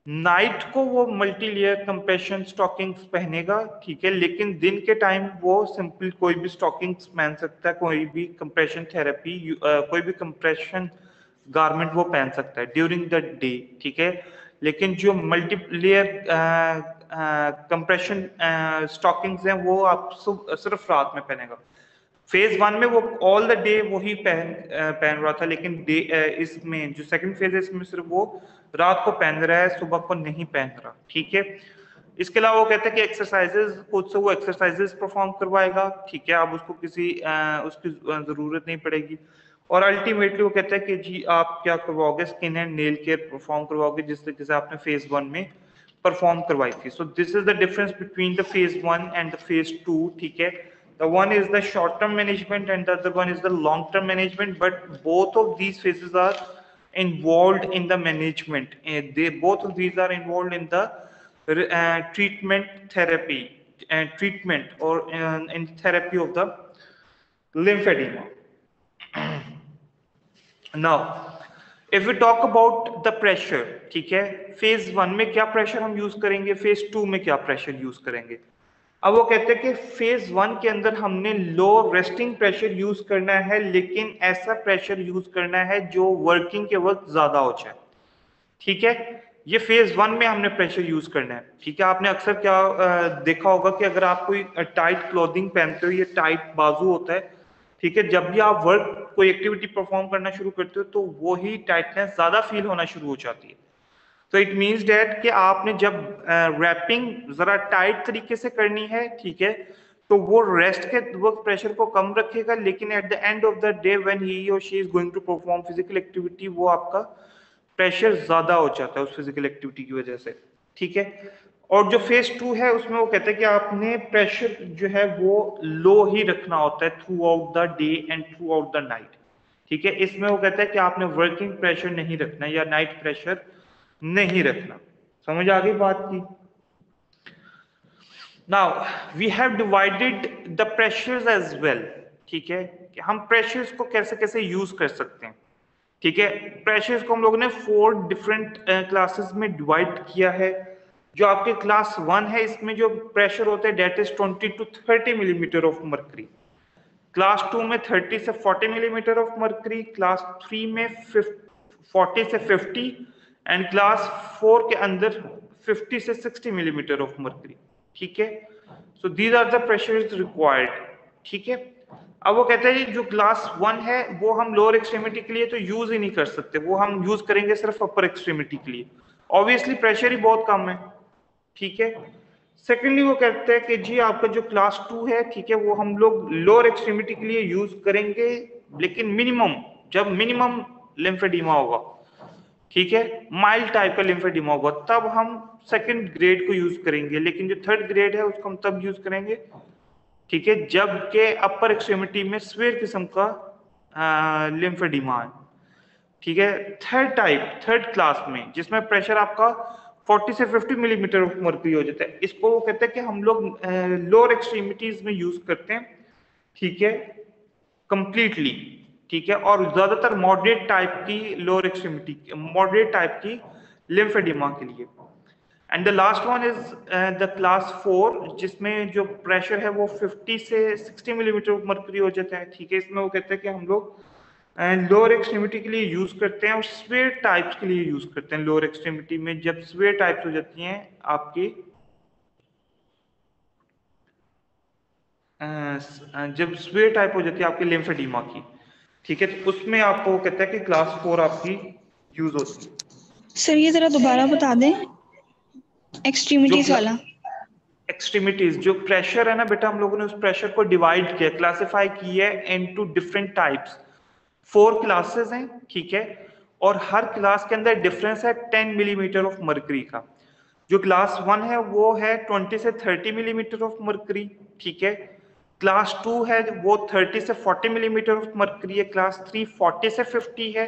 नाइट को वो मल्टी लेयर कंप्रेशन स्टॉकिंग्स पहनेगा, ठीक है, लेकिन दिन के टाइम वो सिंपल कोई भी स्टॉकिंग्स पहन सकता है, कोई भी कंप्रेशन थेरेपी, कोई भी कंप्रेशन गारमेंट वो पहन सकता है ड्यूरिंग द डे, ठीक है। लेकिन जो मल्टी लेयर कंप्रेशन स्टॉकिंग्स हैं वो आप सिर्फ रात में पहनेगा। फेज 1 में वो ऑल द डे वही पहन रहा था, लेकिन इसमें जो सेकंड फेज है इसमें सिर्फ वो रात को पहन रहा है, सुबह को नहीं पहन रहा, ठीक है। इसके अलावा वो कहते हैं कि एक्सरसाइजेज खुद से वो एक्सरसाइजेज परफॉर्म करवाएगा, ठीक है, अब उसको किसी उसकी जरूरत नहीं पड़ेगी। और अल्टीमेटली वो कहता है कि जी आप क्या करवाओगे, skin and nail care perform करवाओगे जिस तरीके से आपने फेज 1 में परफॉर्म करवाई थी। सो this is the difference between the phase 1 and the phase 2, ठीक है। The one is the short-term management and the other one is the long-term management, but both of these phases are involved in the management. Both of these are involved in the treatment therapy and treatment or in therapy of the lymphedema. Now, if we talk about the pressure, ठीक है, phase 1 में क्या pressure हम use करेंगे, phase 2 में क्या pressure use करेंगे। अब वो कहते हैं कि फेज 1 के अंदर हमने लो रेस्टिंग प्रेशर यूज करना है, लेकिन ऐसा प्रेशर यूज करना है जो वर्किंग के वक्त ज्यादा हो जाए, ठीक है। ये फेज 1 में हमने प्रेशर यूज करना है, ठीक है। आपने अक्सर क्या देखा होगा कि अगर आप कोई टाइट क्लोथिंग पहनते हो, ये टाइट बाजू होता है, ठीक है, जब भी आप वर्क कोई एक्टिविटी परफॉर्म करना शुरू करते हो तो वो ही टाइटनेस ज्यादा फील होना शुरू हो जाती है। तो इट मीन्स डैट कि आपने जब रैपिंग जरा टाइट तरीके से करनी है, ठीक है, तो वो रेस्ट के वक्त प्रेशर को कम रखेगा, लेकिन at the end of the day when he और she is going to perform physical activity, वो आपका प्रेशर ज्यादा हो जाता है उस फिजिकल एक्टिविटी की वजह से, ठीक है। और जो फेज 2 है उसमें वो कहते हैं कि आपने प्रेशर जो है वो लो ही रखना होता है through out the day and through out the night, ठीक है। इसमें वो कहता है कि आपने वर्किंग प्रेशर नहीं रखना या नाइट प्रेशर नहीं रखना। समझ आ गई बात की। Now we have divided the pressures as well, ठीक है, कि हम प्रेशर्स को कैसे कैसे यूज कर सकते हैं, ठीक है। प्रेशर्स को हम लोगों ने 4 डिफरेंट क्लासेस में डिवाइड किया है। जो आपके क्लास 1 है इसमें जो प्रेशर होता है that is 20 to 30 millimetre of mercury, class 2 में 30 से 40 मिलीमीटर ऑफ मर्करी, क्लास 3 में 40 से 50 एंड क्लास 4 के अंदर 50 से 60 मिलीमीटर ऑफ मर्करी, ठीक है। So these are the pressures required, ठीक है। अब वो कहते हैं जो क्लास 1 है वो हम लोअर एक्सट्रीमिटी के लिए तो यूज ही नहीं कर सकते, वो हम यूज करेंगे सिर्फ अपर एक्सट्रीमिटी के लिए, ऑब्वियसली प्रेशर ही बहुत कम है, ठीक है। सेकेंडली वो कहते हैं कि जी आपका जो क्लास 2 है, ठीक है, वो हम लोग लोअर एक्सट्रीमिटी के लिए यूज करेंगे, लेकिन मिनिमम, जब मिनिमम लिम्फेडिमा होगा, ठीक है, माइल्ड टाइप का लिम्फेडिमा होगा, तब हम सेकंड ग्रेड को यूज करेंगे, लेकिन जो थर्ड ग्रेड है उसको हम तब यूज करेंगे, ठीक है, जबकि अपर एक्सट्रीमिटी में स्वेयर किस्म का लिम्फेडिमा है, ठीक है। थर्ड टाइप, थर्ड क्लास में जिसमें प्रेशर आपका 40 से 50 मिलीमीटर ऑफ मर्क्यूरी हो जाता है, इसको वो कहते हैं कि हम लोग लोअर एक्सट्रीमिटीज में यूज करते हैं, ठीक है, कंप्लीटली, ठीक है। और ज्यादातर मॉडरेट टाइप की लोअर एक्सट्रीमिटी, मॉडरेट टाइप की लिम्फेडिमा के लिए। And the last one is the class 4 जिसमें जो प्रेशर है वो 50 से 60 मिलीमीटर ऑफ मर्क्यूरी हो जाता है, ठीक है। इसमें वो कहते हैं कि हम लोग लोअर एक्सट्रीमिटी के लिए यूज करते हैं और स्वेयर टाइप्स के लिए यूज करते हैं। लोअर एक्सट्रीमिटी में जब स्वेयर टाइप्स हो जाती हैं आपकी, जब स्वेयर टाइप हो जाती है आपकी लिम्फेडिमा की, ठीक है, तो उसमें आपको कहता है कि क्लास 4 आपकी यूज होती है। सर ये जरा दोबारा बता दें एक्सट्रीमिटीज वाला। एक्सट्रीमिटीज जो प्रेशर है ना बेटा, हम लोगों ने उस प्रेशर को डिवाइड किया, क्लासिफाई किया है इनटू डिफरेंट टाइप्स। 4 क्लासेस हैं, ठीक है, और हर क्लास के अंदर डिफरेंस है 10 मिलीमीटर ऑफ मर्करी का। जो क्लास 1 है वो है 20 से 30 मिलीमीटर ऑफ मर्करी, ठीक है। क्लास 2 है वो 30 से 40 मिलीमीटर ऑफ मर्करी है, क्लास 3 40 से 50 है,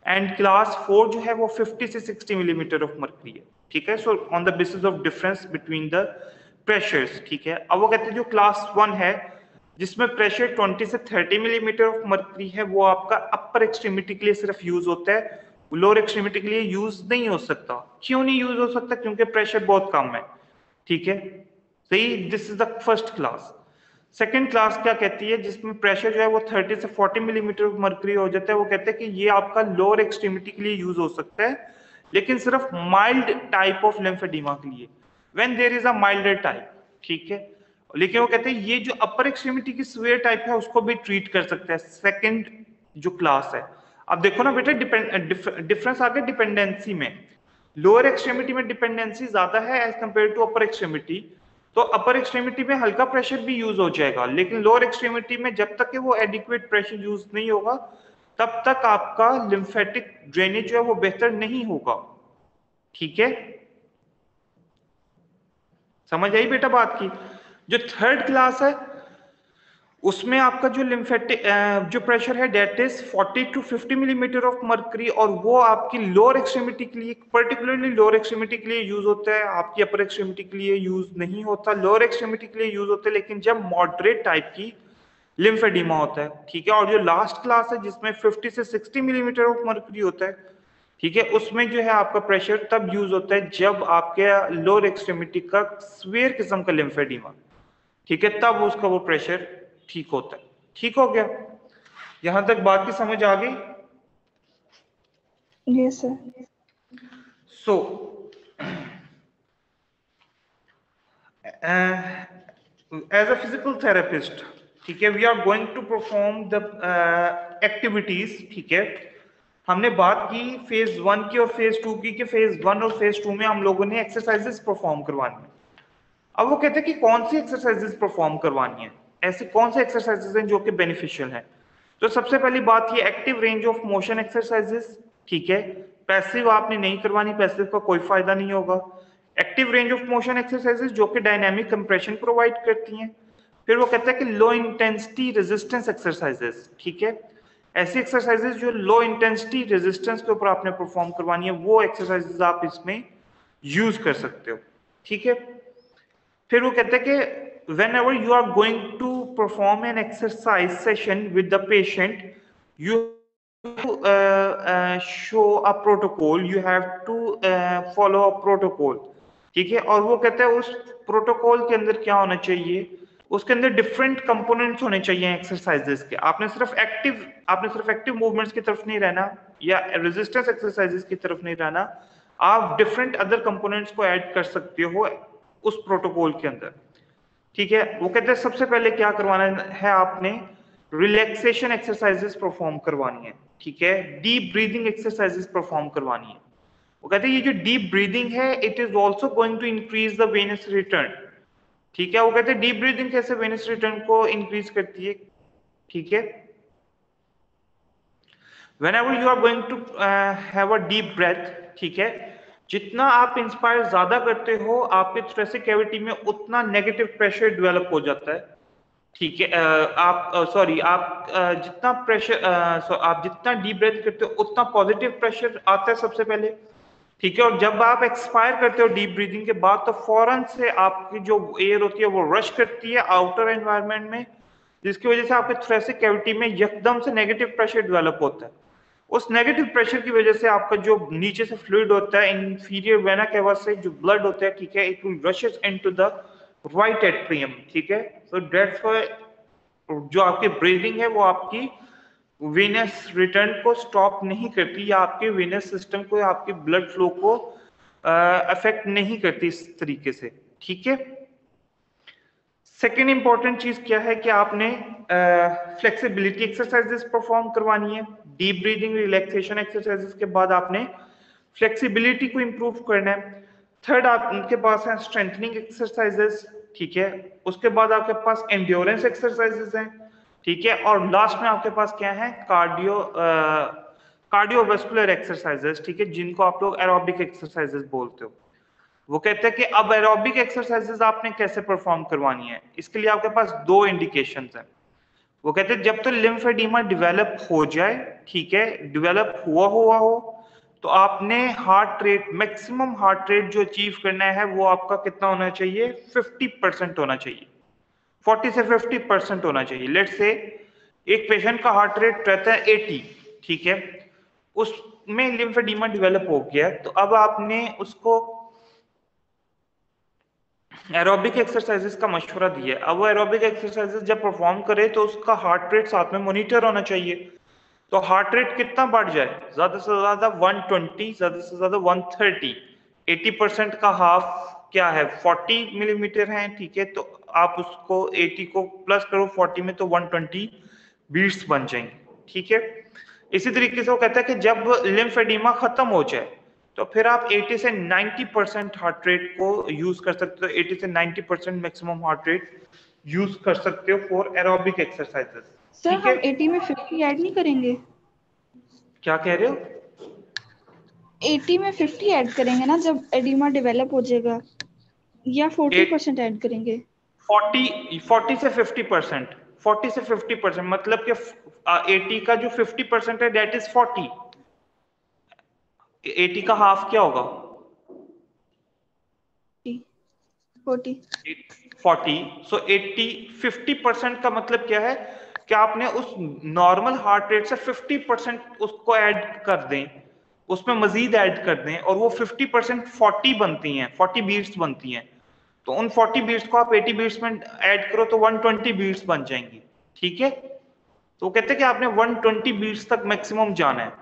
एंड क्लास 4 जो है वो 50 से 60 मिलीमीटर ऑफ मर्करी है, ठीक है। So on the basis of difference between the pressures, ठीक है। अब वो कहते हैं जो क्लास 1 है जिसमें प्रेशर 20 से 30 मिलीमीटर ऑफ मर्करी है, वो आपका अपर एक्सट्रीमिटी के लिए सिर्फ यूज होता है, लोअर एक्सट्रीमिटी के लिए यूज नहीं हो सकता। क्यों नहीं यूज हो सकता? क्योंकि प्रेशर बहुत कम है, ठीक है, सही। This is the first class. Second class क्या कहती है, जिसमें प्रेशर जो है वो 30 से 40 मिलीमीटर ऑफ मर्करी हो जाता है, वो कहते हैं कि ये आपका लोअर एक्सट्रीमिटी के लिए यूज हो सकता है, लेकिन सिर्फ माइल्ड टाइप ऑफ लिम्फेडिमा के लिए, when there is a milder type, ठीक है। लेकिन वो कहते हैं ये जो अपर एक्सट्रीमिटी की सीवियर टाइप है उसको भी ट्रीट कर सकते हैं, सेकेंड जो क्लास है। अब देखो ना बेटा, डिफरेंस आ गया डिपेंडेंसी में। लोअर एक्सट्रीमिटी में डिपेंडेंसी ज्यादा है as compare to upper extremity, तो अपर एक्सट्रीमिटी में हल्का प्रेशर भी यूज हो जाएगा, लेकिन लोअर एक्सट्रीमिटी में जब तक कि वो एडिक्वेट प्रेशर यूज नहीं होगा तब तक आपका लिम्फेटिक ड्रेनेज जो है वो बेहतर नहीं होगा, ठीक है। समझ आई बेटा बात की? जो थर्ड क्लास है उसमें आपका जो लिम्फेटिक जो प्रेशर है that is 40 to 50 millimetre of mercury, और वो आपकी लोअर एक्सट्रीमिटी के लिए, पर्टिकुलरली लोअर एक्सट्रीमिटी के लिए यूज होता है, आपकी अपर एक्सट्रीमिटी के लिए यूज नहीं होता। लोअर एक्सट्रीमिटी के लिए यूज होता है लेकिन जब मॉडरेट टाइप की लिम्फेडिमा होता है, ठीक है। और जो लास्ट क्लास है जिसमें 50 से 60 मिलीमीटर ऑफ मर्करी होता है, ठीक है, उसमें जो है आपका प्रेशर तब यूज होता है जब आपके लोअर एक्सट्रीमिटी का सीवियर किस्म का लिम्फेडिमा, ठीक है, तब उसका वो प्रेशर ठीक होता है। ठीक हो गया? यहां तक बात की समझ आ गई? Yes, sir. So as a physical therapist, ठीक है, we are going to perform the activities, ठीक है। हमने बात की फेज 1 की और फेज 2 की, कि फेज 1 और फेज 2 में हम लोगों ने एक्सरसाइजेस परफॉर्म करवानी है। अब वो कहते हैं कि कौन सी एक्सरसाइजेस परफॉर्म करवानी है, ऐसे कौन से एक्सरसाइजेस हैं जो कि बेनिफिशियल हैं। तो सबसे पहली बात ये active range of motion exercises, ठीक है। पैसिव आपने नहीं करवानी, पैसिव का कोई फायदा नहीं होगा। Active range of motion exercises जो कि डायनामिक कंप्रेशन प्रोवाइड करती हैं। फिर वो कहता है कि लो इंटेंसिटी रेजिस्टेंस एक्सरसाइजेस, ठीक है। ऐसी एक्सरसाइजेस जो लो इंटेंसिटी रेजिस्टेंस के ऊपर आपने परफॉर्म करवानी है, वो एक्सरसाइजेस आप इसमें यूज कर सकते हो, ठीक है। फिर वो कहते हैं कि whenever you are going to perform an exercise session with the patient, you have to show a protocol, you have to follow a protocol, ठीक है। और वो कहते हैं उस प्रोटोकॉल के अंदर क्या होना चाहिए, उसके अंदर डिफरेंट कंपोनेंट्स होने चाहिए एक्सरसाइजेस के। आपने सिर्फ एक्टिव मूवमेंट्स की तरफ नहीं रहना या रेजिस्टेंस एक्सरसाइजेस की तरफ नहीं रहना, आप डिफरेंट अदर कंपोनेंट्स को ऐड कर सकते हो उस प्रोटोकॉल के अंदर, ठीक है। वो कहते हैं सबसे पहले क्या करवाना है, आपने रिलैक्सेशन एक्सरसाइजेस परफॉर्म करवानी है, ठीक है। डीप ब्रीदिंग एक्सरसाइजेस परफॉर्म करवानी है। वो कहते हैं ये जो डीप ब्रीदिंग है it is also going to increase the venous return, ठीक है। वो कहते हैं डीप ब्रीदिंग कैसे वेनस रिटर्न को इंक्रीज करती है, ठीक है। Whenever you are going to have a deep breath, ठीक है, जितना आप इंस्पायर ज्यादा करते हो आपके थोरेसिक कैविटी में उतना नेगेटिव प्रेशर डेवलप हो जाता है, ठीक है। आप जितना डीप ब्रेथ करते हो उतना पॉजिटिव प्रेशर आता है सबसे पहले, ठीक है। और जब आप एक्सपायर करते हो डीप ब्रीदिंग के बाद तो फौरन से आपकी जो एयर होती है वो रश करती है आउटर एनवायरनमेंट में, जिसकी वजह से आपके थोरेसिक कैविटी में एकदम से नेगेटिव प्रेशर डेवलप होता है। उस नेगेटिव प्रेशर की वजह से आपका जो नीचे से फ्लूइड होता है इंफीरियर वेना केवा से जो ब्लड होता है, ठीक है, it will rashes into the right atrium, ठीक है। सो दैट्स व्हाई जो आपकी ब्रीदिंग है वो आपकी वेनस रिटर्न को स्टॉप नहीं करती या आपके वेनस सिस्टम को, आपके ब्लड फ्लो को अफेक्ट नहीं करती इस तरीके से, ठीक है। सेकेंड इंपॉर्टेंट चीज क्या है कि आपने फ्लेक्सिबिलिटी एक्सरसाइजेस परफॉर्म करवानी है। डीप ब्रीदिंग रिलैक्सेशन एक्सरसाइजेस के बाद आपने फ्लेक्सिबिलिटी को इंप्रूव करना है। थर्ड आपके पास है स्ट्रेंथनिंग एक्सरसाइजेस, ठीक है। उसके बाद आपके पास एंड्योरेंस एक्सरसाइजेस हैं, ठीक है। और लास्ट में आपके पास क्या है, कार्डियोवास्कुलर एक्सरसाइजेस, ठीक है, जिनको आप लोग एरोबिक एक्सरसाइजेस बोलते हो। वो कहते हैं कि अब एरोबिक एक्सरसाइजेस आपने कैसे परफॉर्म करवानी है, इसके लिए आपके पास दो इंडिकेशंस हैं। वो कहते हैं जब तो लिम्फेडिमा डेवलप हो जाए, ठीक है, डेवलप हुआ हो, तो आपने heart rate, maximum heart rate जो अचीव करना है वो आपका कितना होना चाहिए, 50% होना चाहिए, 40 से 50% होना चाहिए। लेट्स से एक पेशेंट का हार्ट रेट रहता है 80, ठीक है, उसमें लिम्फेडिमा डेवलप हो गया, तो अब आपने उसको एरोबिक एक्सरसाइजेस का मशवरा दिया। अब वो एरोबिक एक्सरसाइजेस जब परफॉर्म करे तो उसका हार्ट रेट साथ में मॉनिटर होना चाहिए। तो हार्ट रेट कितना बढ़ जाए, ज्यादा से ज्यादा 120, ज्यादा से ज्यादा 130। 80% का हाफ क्या है, 40 मिलीमीटर है, ठीक है, तो आप उसको 80 को प्लस करो 40 में तो 120 बीट्स बन जाएंगे, ठीक है। इसी तरीके से वो कहता है कि जब लिम्फेडिमा खत्म हो जाए तो फिर आप 80 से 90% हार्ट रेट को यूज कर सकते हो, 80 से 90% मैक्सिमम हार्ट रेट यूज कर सकते हो फॉर एरोबिक एक्सरसाइजेस, सर ठीक है। हम 80 में 50 ऐड नहीं करेंगे? क्या कह रहे हो? 80 में 50 ऐड करेंगे ना जब एडिमा डेवलप हो जाएगा, या 40% ऐड करेंगे? 40 से 50%, 40 से 50%, मतलब कि 80 का जो 50% है दैट इज 40। 80 का हाफ क्या होगा? 40। 40। सो 80, 50% का मतलब क्या है कि आपने उस नॉर्मल हार्ट रेट से 50% उसको ऐड कर दें, उसमें मजीद ऐड कर दें, और वो 50% 40 बनती हैं, 40 बीट्स बनती हैं। तो उन 40 बीट्स को आप 80 बीट्स में ऐड करो तो 120 बीट्स बन जाएंगी, ठीक है। तो कहते हैं कि आपने 120 बीट्स तक मैक्सिमम जाना है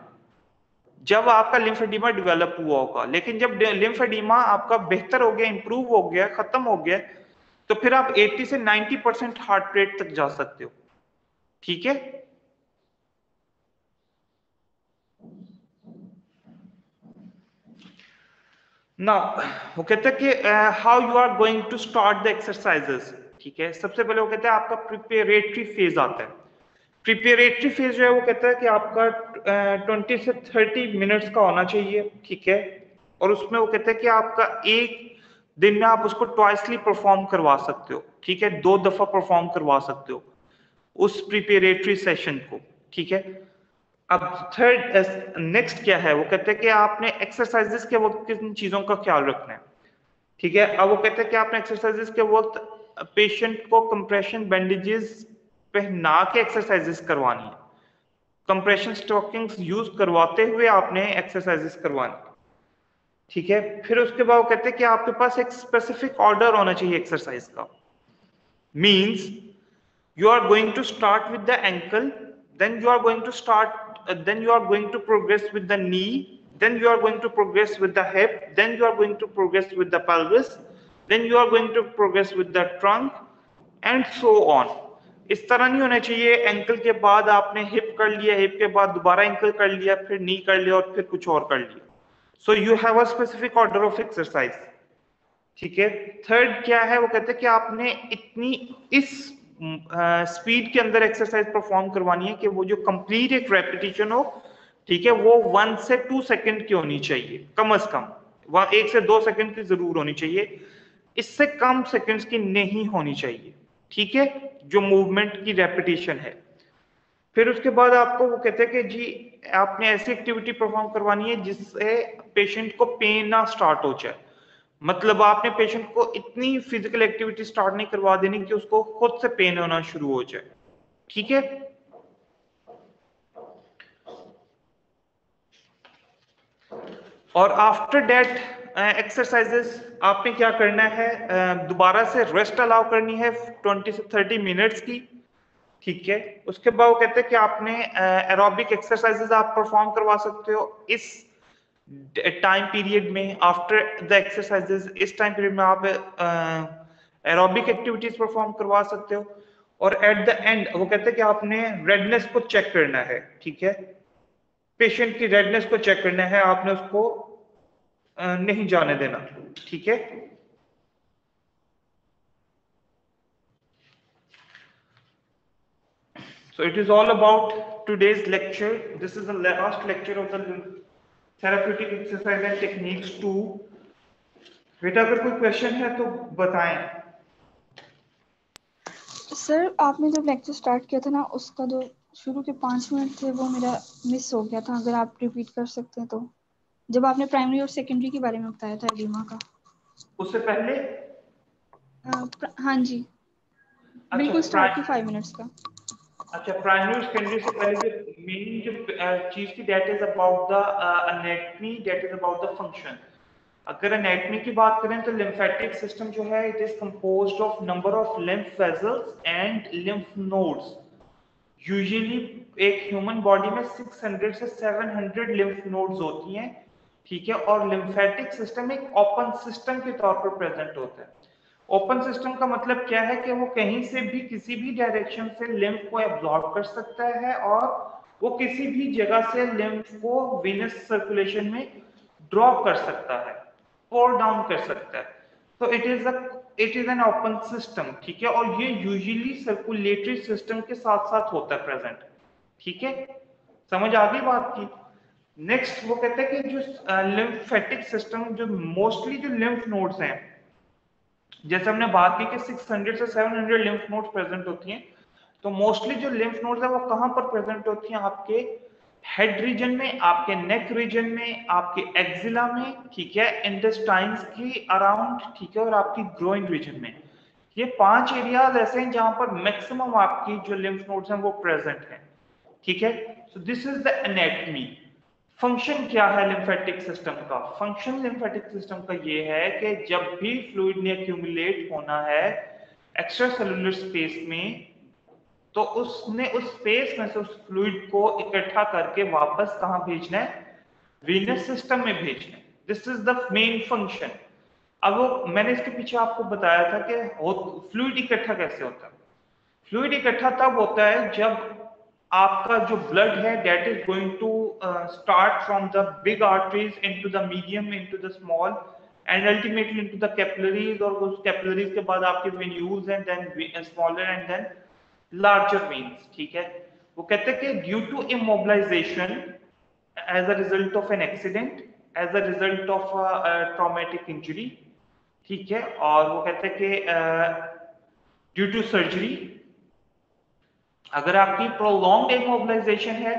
जब आपका लिम्फेडिमा डेवलप हुआ होगा। लेकिन जब लिम्फेडिमा आपका बेहतर हो गया, इंप्रूव हो गया, खत्म हो गया, तो फिर आप 80 से 90% हार्ट रेट तक जा सकते हो, ठीक है। नाउ वो कहते हैं कि how you are going to start the exercises, ठीक है। सबसे पहले वो कहते हैं आपका प्रिपेरेटरी फेज आता है। प्रिपेरेटरी फेज जो है वो कहता है कि आपका 20 से 30 मिनट्स का होना चाहिए, ठीक है। और उसमें वो कहते हैं कि आपका एक दिन में आप उसको ट्वाइसली परफॉर्म करवा सकते हो, ठीक है, 2 दफा परफॉर्म करवा सकते हो उस प्रिपेरेटरी सेशन को, ठीक है। अब थर्ड नेक्स्ट क्या है, वो कहते हैं कि आपने एक्सरसाइजेस के वक्त किन चीजों का ख्याल रखना है, ठीक है। अब वो कहते हैं कि आपने एक्सरसाइजेस के वक्त पेशेंट को कंप्रेशन बैंडेजेस पहना के एक्सरसाइजेस करवानी है, कंप्रेशन स्टॉकिंग्स यूज करवाते हुए आपने एक्सरसाइजेस करवानी, ठीक है। फिर उसके बाद वो कहते हैं कि आपके पास एक स्पेसिफिक ऑर्डर होना चाहिए एक्सरसाइज का। Means you are going to start with the ankle, then you are going to start then you are going to progress with the knee, then you are going to progress with the hip, then you are going to progress with the pelvis, then you are going to progress with the trunk and so on। इस तरह नहीं होना चाहिए ankle के बाद आपने hip कर लिया, हिप के बाद दोबारा एंकल कर लिया, फिर नी कर लिया और फिर कुछ और कर लिया। So you have a specific order of exercise, ठीक है। थर्ड क्या है, वो कहते हैं कि आपने इतनी इस स्पीड के अंदर एक्सरसाइज परफॉर्म करवानी है कि वो जो कंप्लीट एक रेपिटेशन हो, ठीक है, वो 1 से 2 सेकंड की होनी चाहिए, कम से कम 1 से 2 सेकंड की जरूर होनी चाहिए, इससे कम सेकंड्स की नहीं होनी चाहिए, ठीक है, जो मूवमेंट की रेपिटेशन है। फिर उसके बाद आपको वो कहते हैं कि जी आपने ऐसी एक्टिविटी परफॉर्म करवानी है जिससे पेशेंट को पेन ना स्टार्ट हो जाए। मतलब आपने पेशेंट को इतनी फिजिकल एक्टिविटी स्टार्ट नहीं करवा देनी कि उसको खुद से पेन होना शुरू हो जाए, ठीक है। और आफ्टर दैट एक्सरसाइजेस आपने क्या करना है, दोबारा से रेस्ट अलाउ करनी है 20 से 30 मिनट्स की, ठीक है। उसके बाद वो कहते हैं कि आपने एरोबिक एक्सरसाइजेस आप परफॉर्म करवा सकते हो इस टाइम पीरियड में। आफ्टर द एक्सरसाइजेस इस टाइम पीरियड में आप एरोबिक एक्टिविटीज परफॉर्म करवा सकते हो। और एट द एंड वो कहते हैं कि आपने रेडनेस को चेक करना है, ठीक है, पेशेंट की रेडनेस को चेक करना है, आपने उसको नहीं जाने देना, ठीक है। So it is all about today's lecture. This is the last lecture of the therapeutic exercise and techniques 2. बेटा अगर कोई क्वेश्चन है तो बताएं। सर आपने जब लेक्चर स्टार्ट किया था ना, उसका जो शुरू के 5 मिनट थे वो मेरा मिस हो गया था, अगर आप रिपीट कर सकते हैं तो। जब आपने प्राइमरी और सेकेंडरी के बारे में बताया था एडिमा का। उससे पहले हाँ जी, अच्छा बिल्कुल स्टार्ट के 5 मिनट्स का। अच्छा, प्राइमरी और सेकेंडरी से पहले जो मेन जो चीज थी, that is about the anatomy, that is about the function. अगर एनाटमी की बात करें तो लिम्फेटिक सिस्टम जो है it is composed of number of lymph vessels and lymph nodes. Usually एक ह्यूमन बॉडी में 600 से 700 लिम्फ नोड्स होती हैं, ठीक है। और लिम्फेटिक सिस्टम एक ओपन सिस्टम के तौर पर प्रेजेंट होता है। ओपन सिस्टम का मतलब क्या है कि वो कहीं से भी किसी भी डायरेक्शन से लिम्फ को एब्जॉर्ब कर सकता है और वो किसी भी जगह से लिम्फ को वेनस सर्कुलेशन में ड्रॉप कर सकता है, पोर डाउन कर सकता है। तो it is an open system, ठीक है। और ये यूजुअली सर्कुलेटरी सिस्टम के साथ साथ होता है प्रेजेंट, ठीक है। समझ आ गई बात की। नेक्स्ट वो कहते हैं कि जो लिम्फेटिक सिस्टम, जो मोस्टली जो लिम्फ नोड्स हैं, जैसे हमने बात की कि 600 से 700 लिम्फ नोड्स प्रेजेंट होती हैं, तो मोस्टली जो लिम्फ नोड्स है वो कहां पर प्रेजेंट होती हैं? आपके हेड रीजन में, आपके नेक रीजन में, आपके एक्सिला में, ठीक है, इंटेस्टाइन्स की अराउंड, ठीक है, और आपकी ग्रोइन रीजन में। ये 5 एरियाज ऐसे हैं जहां पर मैक्सिमम आपकी जो लिम्फ नोड्स हैं वो प्रेजेंट हैं, ठीक है। So this is the anatomy. Function क्या है लिम्फेटिक सिस्टम का? फंक्शन लिम्फेटिक सिस्टम का ये है कि जब भी फ्लूइड ने एक्यूमुलेट होना है एक्स्ट्रा सेलुलर स्पेस में, तो उसने उस स्पेस में से उस फ्लूइड को इकट्ठा करके वापस कहां भेजना है? वीनस सिस्टम में भेजना है। This is the main function. अब वो मैंने इसके पीछे आपको बताया था कि फ्लूइड इकट्ठा कैसे होता है। फ्लूइड इकट्ठा तब होता है जब आपका जो ब्लड है that is going to start from the big arteries into the medium into the small and ultimately into the capillaries, और उस कैपिलरीज के बाद आपके venules and then smaller and then larger veins, ठीक है। वो कहते हैं कि due to immobilisation as a result of an accident, as a result of traumatic injury, ठीक है। और वो कहते हैं कि ड्यू टू सर्जरी, अगर आपकी प्रोलॉन्ग इमोबिलाइजेशन है,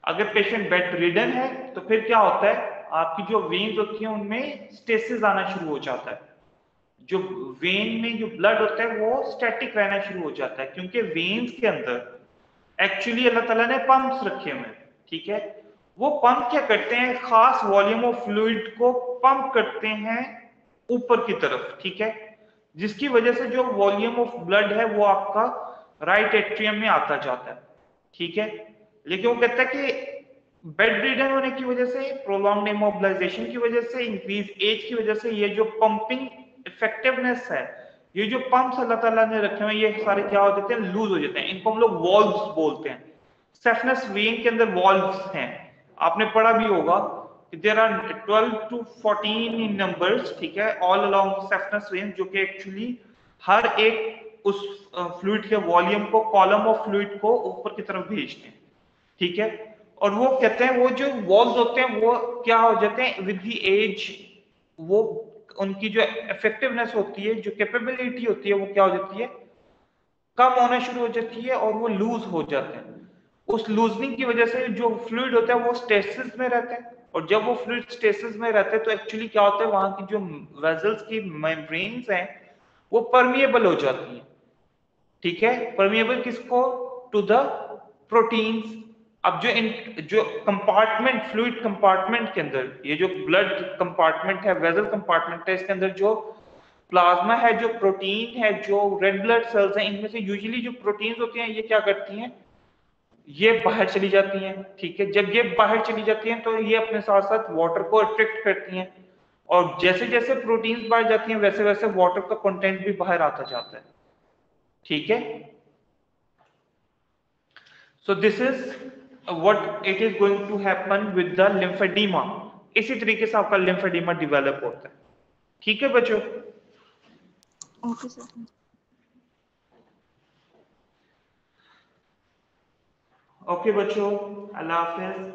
अगर पेशेंट बेड रिडन है, तो फिर क्या होता है? आपकी जो वेन्स होती हैं उनमें स्टेसिस आना शुरू हो जाता है। जो वेन में जो ब्लड होता है वो स्टैटिक रहना शुरू हो जाता है, क्योंकि वेन्स के अंदर एक्चुअली अल्लाह ताला ने पंप्स रखे हुए हैं, ठीक है। वो पंप क्या करते हैं? खास वॉल्यूम ऑफ फ्लूइड को पंप करते हैं ऊपर की तरफ, ठीक है, जिसकी वजह से जो वॉल्यूम ऑफ ब्लड है वो आपका राइट एट्रियम में आता जाता है, ठीक है। लेकिन वो कहता है कि बेड रिडन होने की वजह से, प्रोलॉन्ग इमोबिलाइजेशन की वजह से, इंक्रीज एज की वजह से, ये जो पंपिंग इफेक्टिवनेस है, ये जो पंप्स अल्लाह ताला ने रखे हुए हैं, ये सारे क्या हो जाते हैं? लूज हो जाते हैं। इनको हम लोग वॉल्व्स बोलते हैं। सेफनस वेन के अंदर वॉल्व्स हैं, आपने पढ़ा भी होगा कि there are 12 to 14 in numbers, ठीक है, ऑल अलोंग सेफनस वेन, जो कि एक्चुअली हर एक उस फ्लूइड के वॉल्यूम को, कॉलम ऑफ फ्लूइड को ऊपर की तरफ भेजते हैं, ठीक है। और वो कहते हैं वो जो वॉल्स होते हैं वो क्या हो जाते हैं विद द एज, वो उनकी जो इफेक्टिवनेस होती है, जो कैपेबिलिटी होती है, वो क्या हो जाती है? कम होना शुरू हो जाती है और वो लूज हो जाते हैं। उस लूजनिंग की वजह से जो फ्लूइड होता है वो स्टेसिस में रहता है, और जब वो फ्लूइड स्टेसिस में रहता है तो एक्चुअली क्या होता है? वहां की जो वेजल्स की मेम्ब्रेन्स हैं वो परमिएबल हो जाती है, ठीक है। परमिएबल किसको? To the proteins. अब जो कंपार्टमेंट, फ्लूइड कंपार्टमेंट के अंदर, ये जो ब्लड कंपार्टमेंट है, वेजल कंपार्टमेंट है, इसके अंदर जो प्लाज्मा है, जो प्रोटीन है, जो रेड ब्लड सेल्स हैं, इनमें से यूजुअली जो प्रोटीन्स होती हैं ये क्या करती हैं? ये बाहर चली जाती हैं, ठीक है। जब ये बाहर चली जाती हैं तो ये अपने साथ साथ वाटर को अट्रैक्ट करती हैं, और जैसे जैसे प्रोटीन्स बाहर जाती हैं वैसे वैसे वाटर का कंटेंट भी बाहर आता जाता है, ठीक है। So this is what it is going to happen with the lymphedema. इसी तरीके से आपका लिम्फेडिमा डेवलप होता है, ठीक है बच्चों। Okay sir. ओके बच्चों, अल्लाह हाफिज।